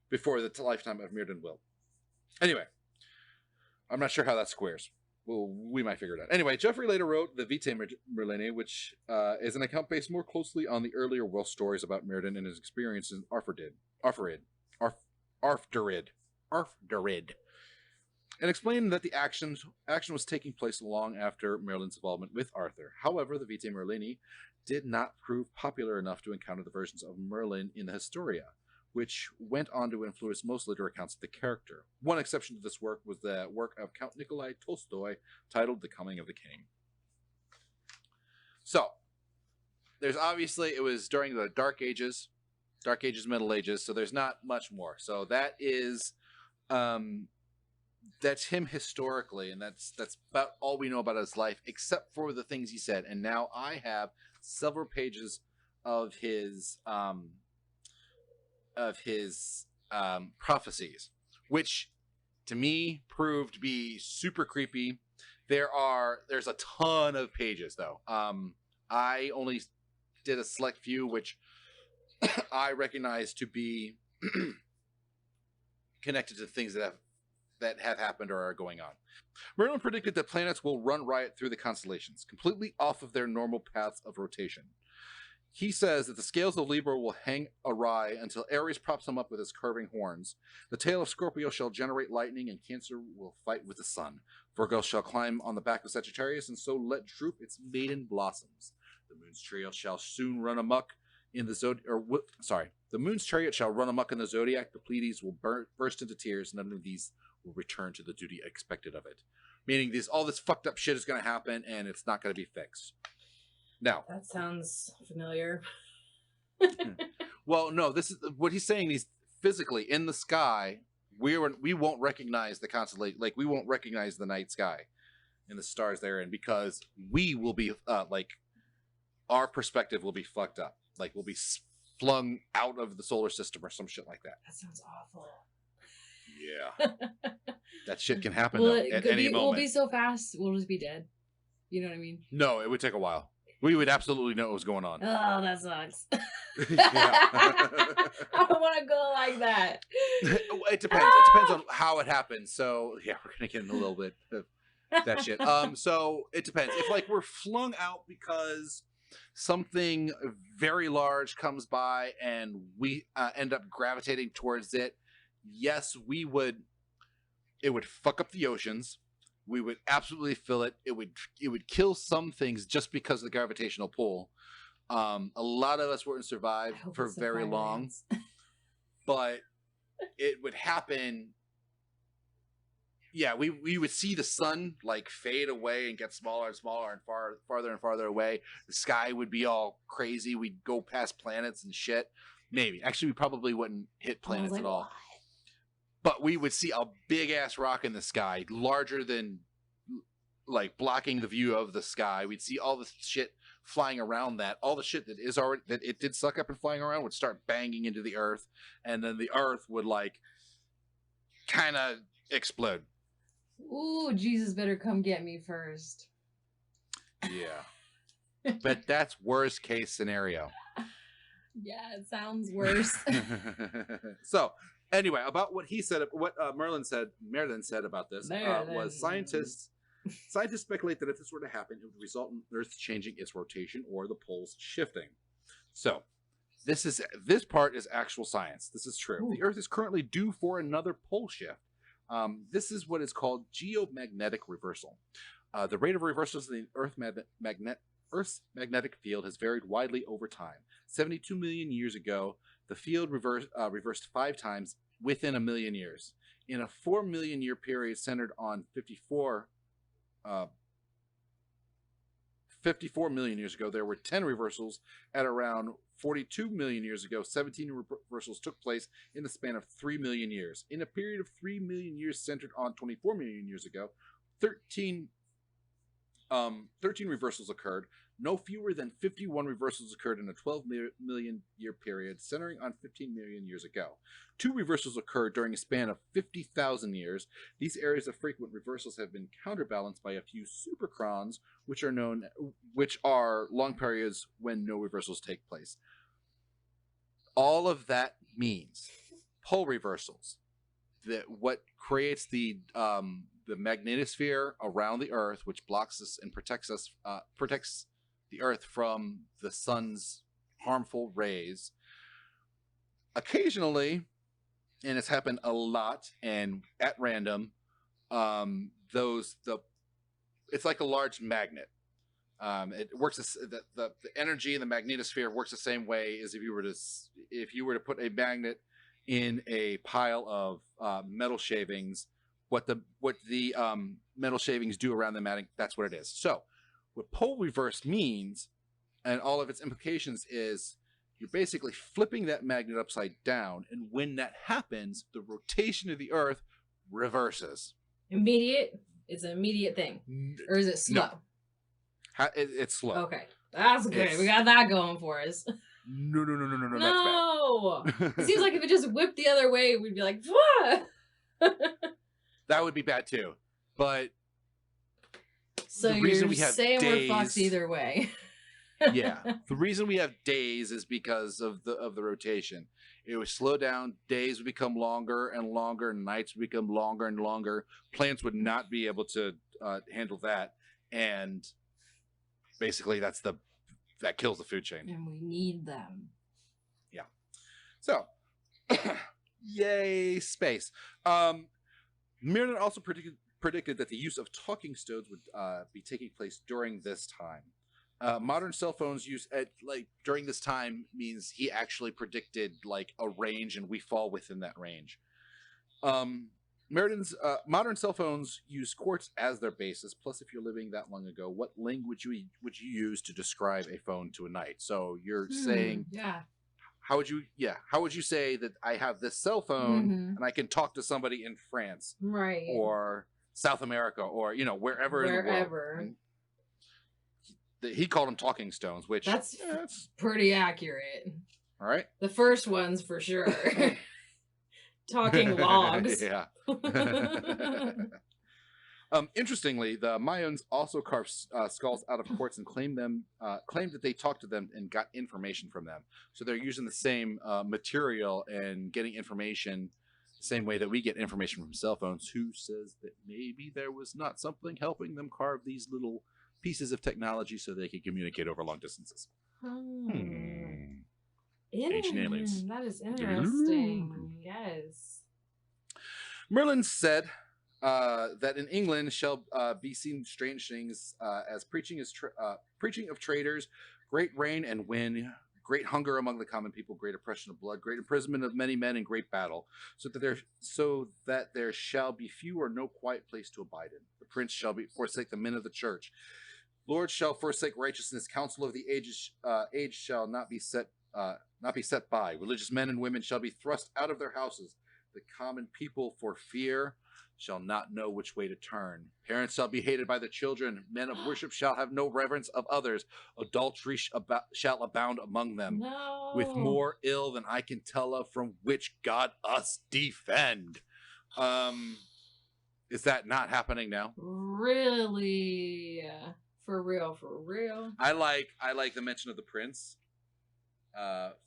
before the lifetime of Merlin Will. Anyway, I'm not sure how that squares. Well, we might figure it out. Anyway, Geoffrey later wrote the Vitae Merlinae, which is an account based more closely on the earlier Welsh stories about Merlin and his experience in Arthuried. Arfderid, and explained that the action was taking place long after Merlin's involvement with Arthur. However, the Vitae Merlini did not prove popular enough to encounter the versions of Merlin in the Historia, which went on to influence most later accounts of the character. One exception to this work was the work of Count Nikolai Tolstoy, titled The Coming of the King. So, there's obviously, it was during the Dark Ages, Middle Ages, so there's not much more. So that is, that's him historically, and that's about all we know about his life, except for the things he said. And now I have several pages of his prophecies, which to me proved to be super creepy. There's a ton of pages though. I only did a select few, which I recognize to be connected to things that have happened or are going on. Merlin predicted that planets will run riot through the constellations, completely off of their normal paths of rotation. He says that the scales of Libra will hang awry until Aries props them up with his curving horns. The tail of Scorpio shall generate lightning, and Cancer will fight with the sun. Virgo shall climb on the back of Sagittarius, and so let droop its maiden blossoms. The moon's chariot shall soon run amok in the the moon's chariot shall run amok in the zodiac. The Pleiades will burst into tears. None of these will return to the duty expected of it. Meaning all this fucked up shit is going to happen, and it's not going to be fixed. Now, that sounds familiar. Well, no, this is what he's saying. He's physically in the sky. We won't recognize the constellation, like we won't recognize the night sky and the stars therein, because we will be our perspective will be fucked up. Like we'll be flung out of the solar system or some shit like that. That sounds awful. Yeah, that shit can happen though, at any moment. We'll be so fast, we'll just be dead. You know what I mean? No, it would take a while. We would absolutely know what was going on. Oh, that sucks. I don't want to go like that. It depends. It depends on how it happens. So yeah, we're gonna get in a little bit of that shit. So it depends. If we're flung out because something very large comes by and we end up gravitating towards it, yes, we would. It would fuck up the oceans. We would absolutely feel it. It would kill some things just because of the gravitational pull. A lot of us wouldn't survive for very long, but it would happen. Yeah, we would see the sun fade away and get smaller and smaller and farther and farther away. The sky would be all crazy. We'd go past planets and shit. Maybe. Actually, we probably wouldn't hit planets at all. But we would see a big ass rock in the sky, larger than blocking the view of the sky. We'd see all the shit flying around that. All the shit that it did suck up and flying around would start banging into the earth, and then the earth would kind of explode. Ooh, Jesus better come get me first. Yeah. But that's worst case scenario. Yeah, it sounds worse. So anyway, about what he said, what Merlin said about this was scientists speculate that if this were to happen, it would result in Earth changing its rotation or the poles shifting. So this part is actual science. This is true. Ooh. The Earth is currently due for another pole shift. This is what is called geomagnetic reversal. The rate of reversals in the Earth's magnetic field has varied widely over time. 72 million years ago, the field reversed 5 times within a million years. In a 4 million year period centered on 54 million years ago, there were 10 reversals. At around 42 million years ago, 17 reversals took place in the span of 3 million years. In a period of 3 million years centered on 24 million years ago, 13 reversals occurred. No fewer than 51 reversals occurred in a 12 million year period centering on 15 million years ago. 2 reversals occurred during a span of 50,000 years. These areas of frequent reversals have been counterbalanced by a few supercrons, which are long periods when no reversals take place. All of that means pole reversals, that what creates the magnetosphere around the Earth, which blocks us and protects the Earth from the sun's harmful rays. Occasionally, and it's happened a lot and at random. It's like a large magnet. It works the energy in the magnetosphere works the same way as if you were to put a magnet in a pile of metal shavings. What the metal shavings do around the magnet, that's what it is. So what pole reverse means, and all of its implications, is you're basically flipping that magnet upside down, and when that happens, the rotation of the Earth reverses. Immediate? It's an immediate thing, or is it slow? No. It's slow. Okay, that's good. We got that going for us. No. No. That's bad. It seems like if it just whipped the other way, we'd be like, what? That would be bad too. But so you're saying we're fucked either way. Yeah, the reason we have days is because of the rotation. It would slow down. Days would become longer and longer. Nights would become longer and longer. Plants would not be able to handle that, and basically that kills the food chain. And we need them. Yeah. So, yay space. Merlin also predicted that the use of talking stones would be taking place during this time. Modern cell phones use during this time means he actually predicted like a range, and we fall within that range. Merlin's modern cell phones use quartz as their basis. Plus, if you're living that long ago, what language would you use to describe a phone to a knight? So you're saying, yeah. How would you say that I have this cell phone and I can talk to somebody in France, right, or South America, or wherever in the world? He called them talking stones, which that's pretty accurate. All right, the first one's for sure. Talking logs. Yeah. Interestingly, the Mayans also carved skulls out of quartz and claimed that they talked to them and got information from them. So they're using the same material and getting information the same way that we get information from cell phones. Who says that maybe there was not something helping them carve these little pieces of technology so they could communicate over long distances? Ancient aliens. That is interesting. Yes. Merlin said that in England shall be seen strange things as preaching of traitors, great rain and wind, great hunger among the common people, great oppression of blood, great imprisonment of many men, and great battle, so that there shall be few or no quiet place to abide in. The prince shall forsake the men of the church. Lords shall forsake righteousness. Counsel of the age shall not be set by. Religious men and women shall be thrust out of their houses. The common people, for fear, shall not know which way to turn. Parents shall be hated by the children. Men of worship shall have no reverence of others. Adultery shall abound among them, with more ill than I can tell of, from which God us defend. Is that not happening now? Really? For real. I like the mention of the prince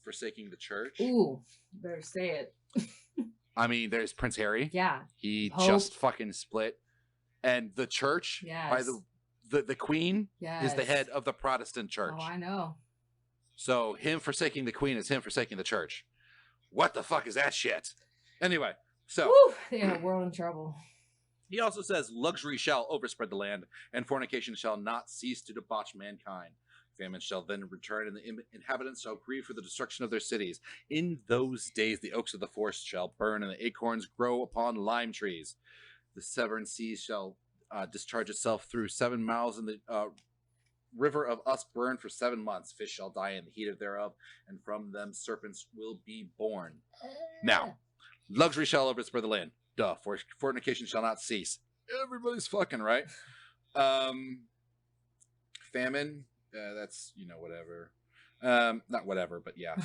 forsaking the church. Ooh, better say it. I mean, there's Prince Harry. Yeah. He just fucking split. And the church, by the queen, is the head of the Protestant church. Oh, I know. So him forsaking the queen is him forsaking the church. What the fuck is that shit? Anyway, so. Woo, they have a world in trouble. He also says, luxury shall overspread the land, and fornication shall not cease to debauch mankind. Famine shall then return, and the inhabitants shall grieve for the destruction of their cities. In those days the oaks of the forest shall burn, and the acorns grow upon lime trees. The Severn sea shall discharge itself through 7 miles, and the river of us burn for 7 months. Fish shall die in the heat of thereof, and from them serpents will be born. Now, luxury shall overspread the land. Duh. Fornication shall not cease. Everybody's fucking right. Famine. That's, whatever. Not whatever, but yeah.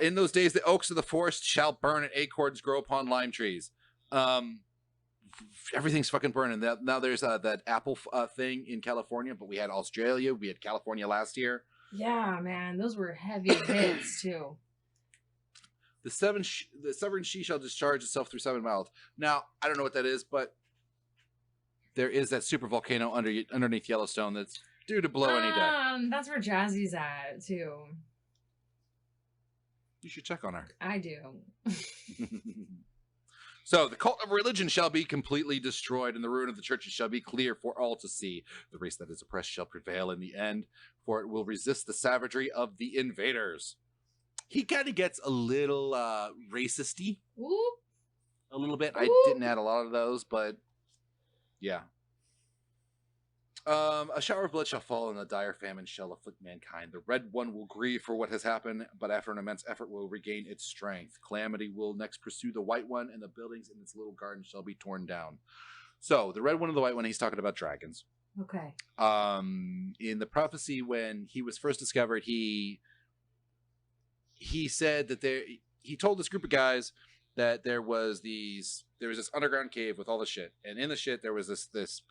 In those days, the oaks of the forest shall burn, and acorns grow upon lime trees. Everything's fucking burning. Now there's that apple thing in California, but we had Australia. We had California last year. Yeah, man. Those were heavy hits, too. The Severn Sea shall discharge itself through 7 miles. Now, I don't know what that is, but there is that super volcano underneath Yellowstone that's due to blow any day. That's where Jazzy's at, too. You should check on her. I do. So the cult of religion shall be completely destroyed, and the ruin of the churches shall be clear for all to see. The race that is oppressed shall prevail in the end, for it will resist the savagery of the invaders. He kind of gets a little racist-y. Ooh. A little bit. Ooh. I didn't add a lot of those, but yeah. A shower of blood shall fall, and a dire famine shall afflict mankind. The red one will grieve for what has happened, but after an immense effort will regain its strength. Calamity will next pursue the white one, and the buildings in its little garden shall be torn down. So the red one and the white one, he's talking about dragons. Okay. In the prophecy, when he was first discovered, he said that he told this group of guys that there was this underground cave with all the shit, and in the shit there was this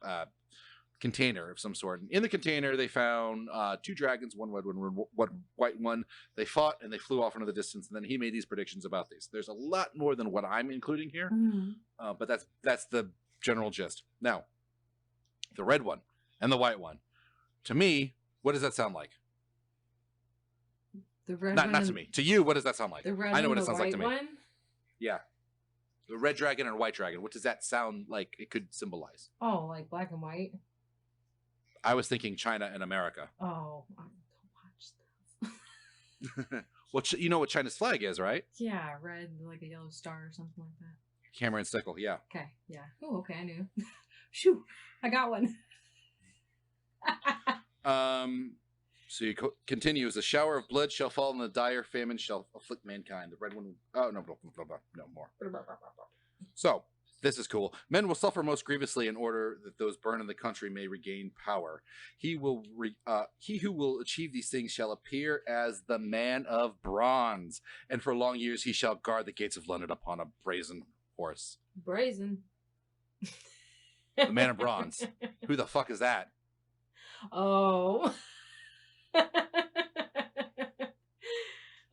container of some sort. And in the container, they found 2 dragons, one red one, one white one. They fought and they flew off into the distance. And then he made these predictions about these. There's a lot more than what I'm including here, but that's the general gist. Now, the red one and the white one. To me, what does that sound like? The red not to me. To you, what does that sound like? The red I know what and it sounds like to me. one? Yeah. The red dragon and white dragon. What does that sound like it could symbolize? Oh, like black and white? I was thinking China and America. Oh, I don't watch stuff. Well, you know what China's flag is, right? Yeah, red, like a yellow star or something like that. Hammer and sickle, yeah. Okay, yeah. Oh, okay, I knew. Shoo, I got one. So you continues. A shower of blood shall fall, and the dire famine shall afflict mankind. The red one. Oh no, no more. So this is cool. Men will suffer most grievously in order that those born in the country may regain power. He who will achieve these things shall appear as the man of bronze, and for long years he shall guard the gates of London upon a brazen horse. Brazen. The man of bronze. Who the fuck is that? Oh.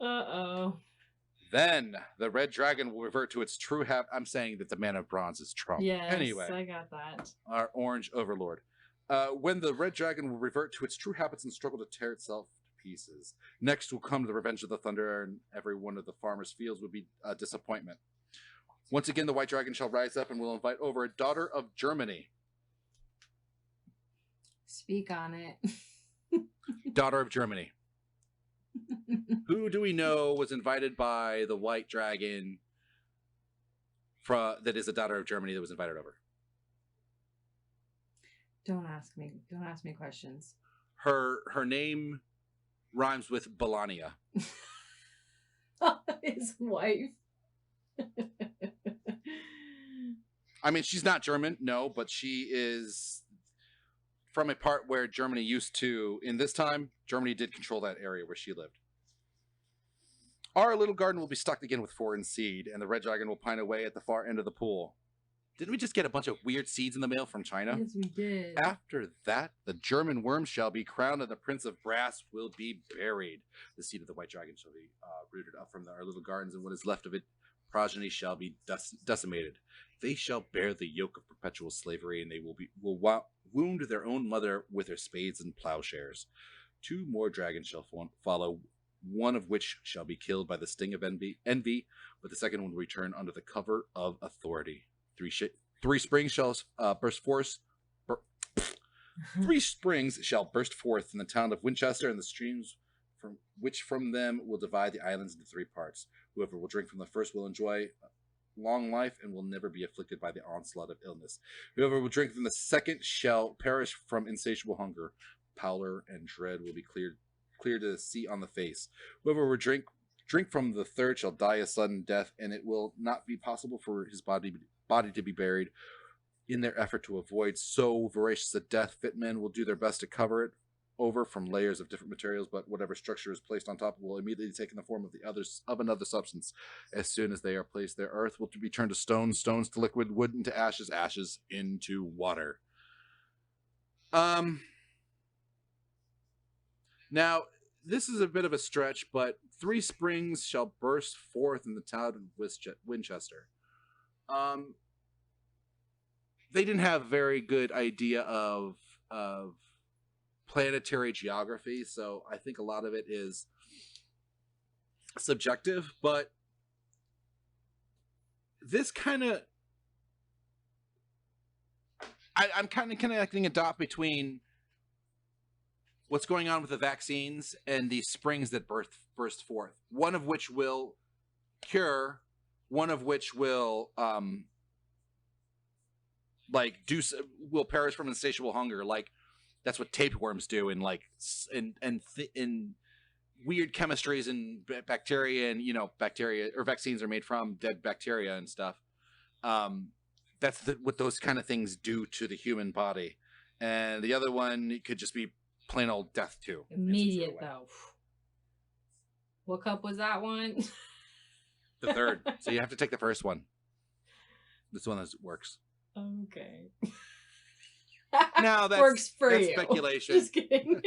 Uh-oh. Then the red dragon will revert to its true I'm saying that the man of bronze is Trump. Yes, anyway, I got that. Our orange overlord. When the red dragon will revert to its true habits and struggle to tear itself to pieces. Next will come the revenge of the thunder, and every one of the farmers' fields will be a disappointment. Once again, the white dragon shall rise up and will invite over a daughter of Germany. Speak on it. Daughter of Germany. Who do we know was invited by the white dragon that is a daughter of Germany that was invited over? Don't ask me questions. Her name rhymes with Melania. His wife. I mean, she's not German, no, but she is from a part where Germany used to, in this time, Germany did control that area where she lived. Our little garden will be stocked again with foreign seed, and the red dragon will pine away at the far end of the pool. Didn't we just get a bunch of weird seeds in the mail from China? Yes, we did. After that, the German worm shall be crowned, and the prince of brass will be buried. The seed of the white dragon shall be rooted up from our little gardens, and what is left of it, progeny shall be decimated. They shall bear the yoke of perpetual slavery, and they will wound their own mother with their spades and plowshares. 2 more dragons shall follow, one of which shall be killed by the sting of envy, but the second one will return under the cover of authority. 3 springs shall burst forth. 3 springs shall burst forth in the town of Winchester, and the streams from them will divide the islands into 3 parts. Whoever will drink from the first will enjoy long life and will never be afflicted by the onslaught of illness. Whoever will drink from the second shall perish from insatiable hunger. Pallor and dread will be clear to see on the face. Whoever will drink from the third shall die a sudden death, and it will not be possible for his body to be buried. In their effort to avoid so voracious a death, fit men will do their best to cover it over from layers of different materials, but whatever structure is placed on top will immediately take in the form of another substance. As soon as they are placed there, earth will be turned to stone, stones to liquid, wood into ashes, ashes into water. Now, this is a bit of a stretch, but 3 springs shall burst forth in the town of Winchester. They didn't have a very good idea of planetary geography, so I think a lot of it is subjective, but this kind of I'm kind of connecting a dot between what's going on with the vaccines and the springs that burst forth. One of which will cure, one of which will will perish from insatiable hunger. Like that's what tapeworms do, in in weird chemistries and bacteria, and bacteria or vaccines are made from dead bacteria and stuff. That's what those kind of things do to the human body. And the other one, it could just be plain old death too. Immediate though. What cup was that one? The third. So you have to take the first one. This one works. Okay. No, that's works for that's you. Speculation. Just kidding.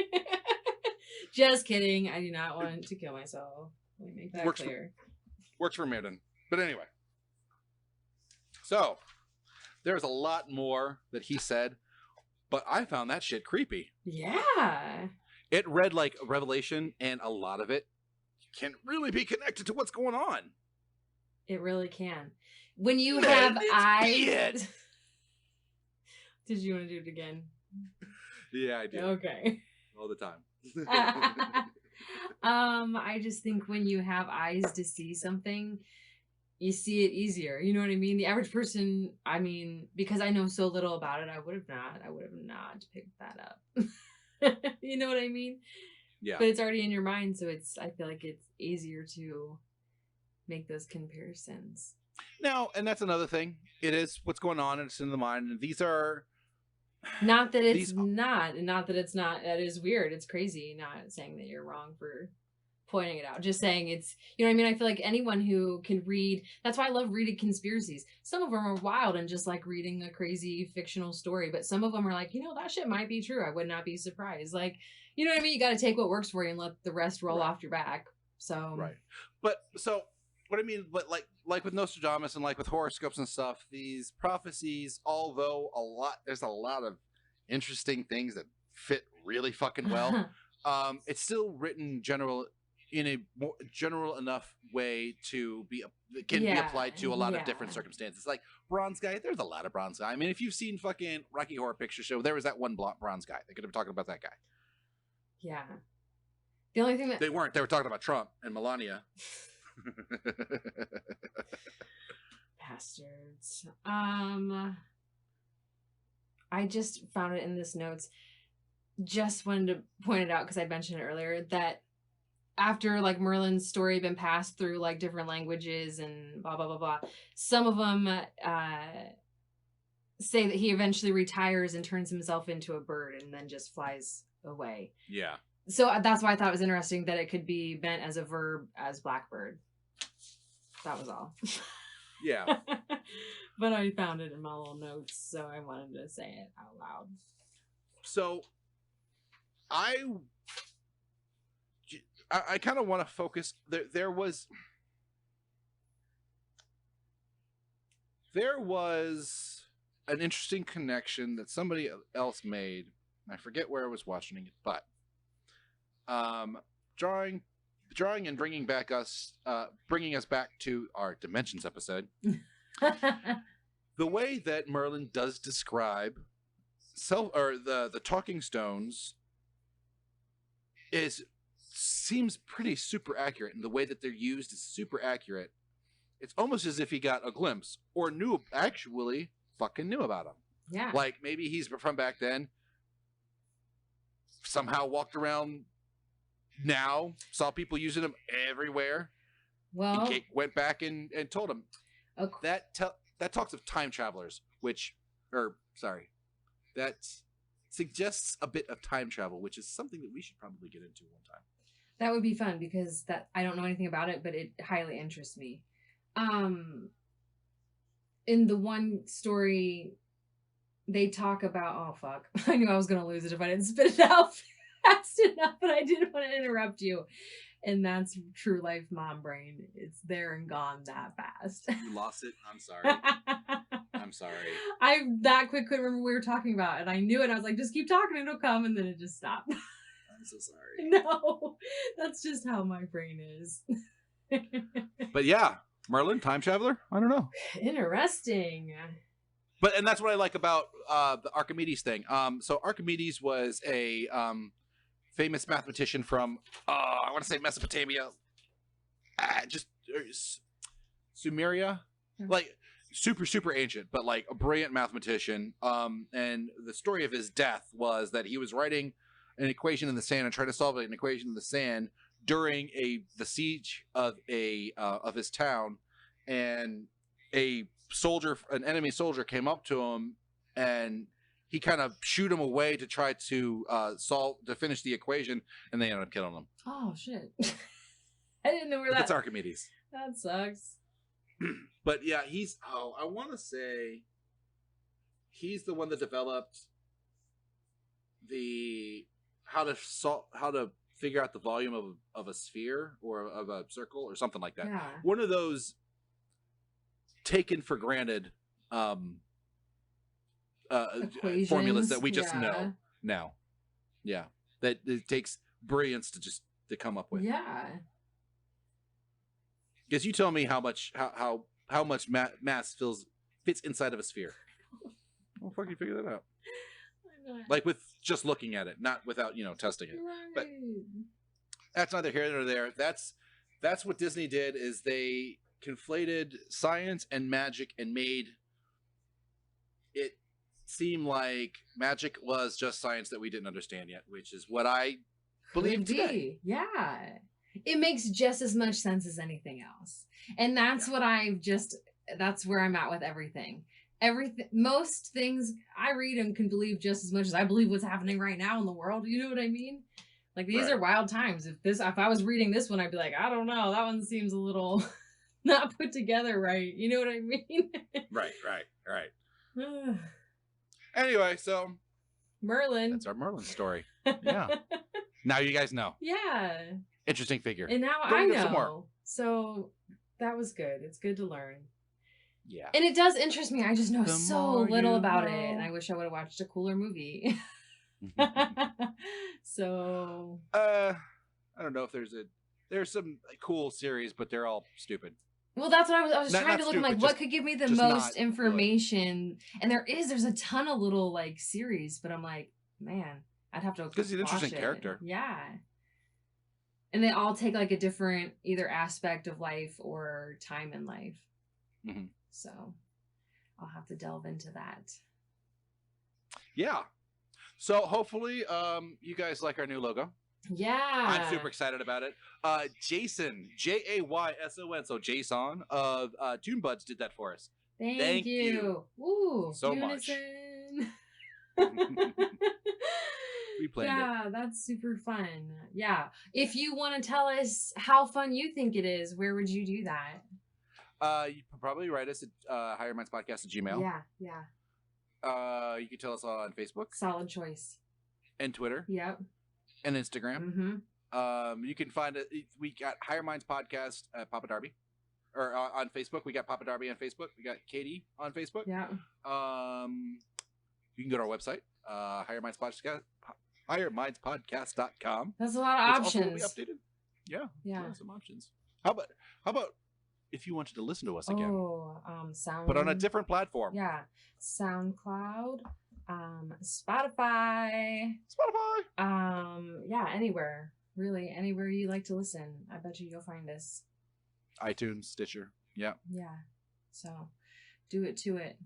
Just kidding. I do not want to kill myself. Let me make that clear. Works for Merlin. But anyway. So, there's a lot more that he said, but I found that shit creepy. Yeah. It read like a revelation, and a lot of it can really be connected to what's going on. It really can. When you have eyes... Did you want to do it again? Yeah, I do. Okay. All the time. I just think when you have eyes to see something, you see it easier. You know what I mean? The average person, I mean, because I know so little about it, I would have not picked that up. You know what I mean? Yeah. But it's already in your mind, so I feel like it's easier to make those comparisons. No, and that's another thing. It is what's going on, and it's in the mind. And these are not that it's not that it's not. That is weird. It's crazy. Not saying that you're wrong for pointing it out. Just saying it's, you know what I mean? I feel like anyone who can read, that's why I love reading conspiracies. Some of them are wild and just like reading a crazy fictional story, but some of them are like, that shit might be true. I would not be surprised. Like, you know what I mean? You got to take what works for you and let the rest roll off your back. So, right. But so what I mean, but like with Nostradamus and like with horoscopes and stuff, these prophecies, although there's a lot of interesting things that fit really fucking well. It's still written in a more general enough way to be applied to a lot of different circumstances. Like bronze guy, there's a lot of bronze guy. I mean, if you've seen fucking Rocky Horror Picture Show, there was that one bronze guy. They could have been talking about that guy. Yeah. The only thing that they weren't. They were talking about Trump and Melania. Bastards. I just found it in this notes. Just wanted to point it out because I mentioned it earlier that after like Merlin's story been passed through like different languages and blah blah blah blah, some of them say that he eventually retires and turns himself into a bird and then just flies away. Yeah. So that's why I thought it was interesting that it could be meant as a verb as blackbird. That was all. Yeah. But I found it in my little notes, so I wanted to say it out loud. So I kind of want to focus. There was an interesting connection that somebody else made. I forget where I was watching it, but drawing and bringing us back to our Dimensions episode. The way that Merlin does describe the talking stones seems pretty super accurate, and the way that they're used is super accurate. It's almost as if he got a glimpse or fucking knew about them. Yeah. Like maybe he's from back then, somehow walked around now, saw people using them everywhere. Well, and went back and told him. Okay. That talks of time travelers, that suggests a bit of time travel, which is something that we should probably get into one time. That would be fun because I don't know anything about it, but it highly interests me. In the one story, they talk about, oh fuck, I knew I was gonna lose it if I didn't spit it out fast enough, but I didn't want to interrupt you. And that's true life mom brain. It's there and gone that fast. You lost it? I'm sorry. I'm sorry. I that quick couldn't remember what we were talking about, and I knew it. I was like, just keep talking, it'll come, and then it just stopped. I'm so sorry. No, that's just how my brain is. But yeah, Merlin, time traveler? I don't know. Interesting. and that's what I like about the Archimedes thing. So Archimedes was a famous mathematician from I want to say Mesopotamia, just Sumeria, like super ancient, but like a brilliant mathematician. And the story of his death was that he was writing an equation in the sand and trying to solve an equation in the sand during the siege of his town, and an enemy soldier came up to him, and he kind of shooed him away to try to finish the equation, and they ended up killing him. Oh shit! I didn't know where that. That's Archimedes. That sucks. But yeah, I want to say he's the one that developed how to figure out the volume of a sphere or of a circle or something like that. Yeah. One of those taken for granted formulas that we just know now. Yeah, that it takes brilliance to come up with. Yeah. Because you tell me how much mass fits inside of a sphere. How the fuck you figure that out? Like with just looking at it, not without testing it. Right. But that's neither here nor there. That's what Disney did, is they conflated science and magic and made it seem like magic was just science that we didn't understand yet, which is what I believe today. Yeah. It makes just as much sense as anything else. And that's what that's where I'm at with everything. Most things I read and can believe just as much as I believe what's happening right now in the world. You know what I mean? Like, these are wild times. If I was reading this one, I'd be like, I don't know. That one seems a little not put together right. You know what I mean? Right. Anyway, so Merlin. That's our Merlin story. Yeah. Now you guys know. Yeah. Interesting figure. And now I know. So that was good. It's good to learn. Yeah. And it does interest me. I just know so little about it. And I wish I would have watched a cooler movie. So I don't know if there's some cool series, but they're all stupid. Well, that's what I was trying to look. Like, what could give me the most information? And there's a ton of little like series, but I'm like, man, I'd have to because he's an interesting character. Yeah. And they all take like a different either aspect of life or time in life. Mm-hmm. So I'll have to delve into that. Yeah. So hopefully you guys like our new logo. Yeah. I'm super excited about it. Jason, Jayson, so Jason of Toon Buds did that for us. Thank you. Ooh, so much. We planned it. Yeah, that's super fun. Yeah. If you want to tell us how fun you think it is, where would you do that? You can probably write us at highermindspodcast@gmail.com. Yeah. You can tell us on Facebook. Solid choice. And Twitter. Yep. And Instagram. Mm-hmm. You can find it. We got Higher Minds Podcast at Papa Darby, or on Facebook. We got Papa Darby on Facebook. We got Katie on Facebook. Yeah. You can go to our website, highermindspodcast.com. That's a lot of options. Also will be updated. Yeah. Some options. How about if you wanted to listen to us again? Oh, sound. But on a different platform. Yeah. SoundCloud, Spotify. Yeah, anywhere. Really, anywhere you like to listen. I bet you'll find us. iTunes, Stitcher. Yeah. Yeah. So do it to it.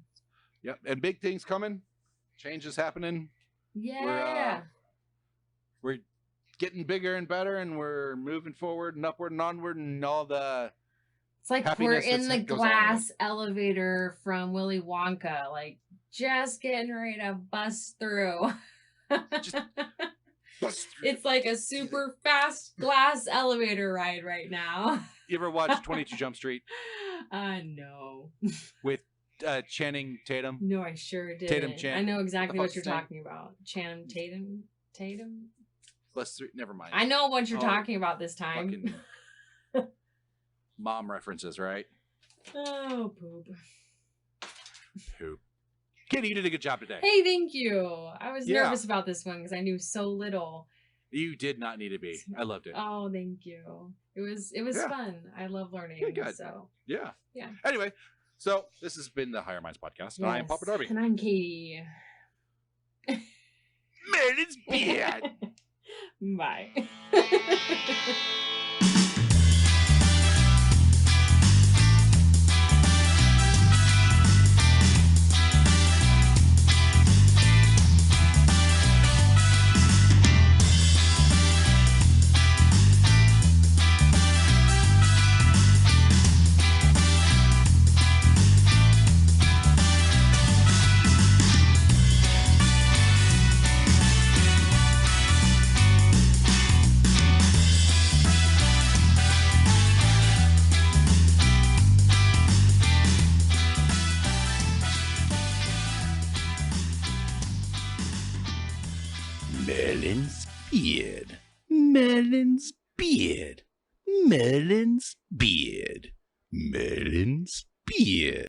Yep. And big things coming. Change is happening. Yeah. We're getting bigger and better, and we're moving forward and upward and onward, and all the it's like we're in the glass elevator from Willy Wonka, like just getting ready to bust through. Just bust through. It's like a super fast glass elevator ride right now. You ever watch 22 Jump Street? No. With Channing Tatum? No, I sure did. Tatum Chan. I know exactly what you're talking about. Channing Tatum? Never mind. I know what you're talking about this time. Mom references, right? Oh, poop. Kitty, you did a good job today. Hey, thank you. I was nervous about this one because I knew so little. You did not need to be. I loved it. Oh, thank you. It was fun. I love learning. Good. So Yeah. Yeah. Anyway, So this has been the Higher Minds Podcast. And I am Papa Darby. And I'm Katie. Merlin's beard. Bye. Merlin's beard. Merlin's beard. Merlin's beard. Merlin's beard.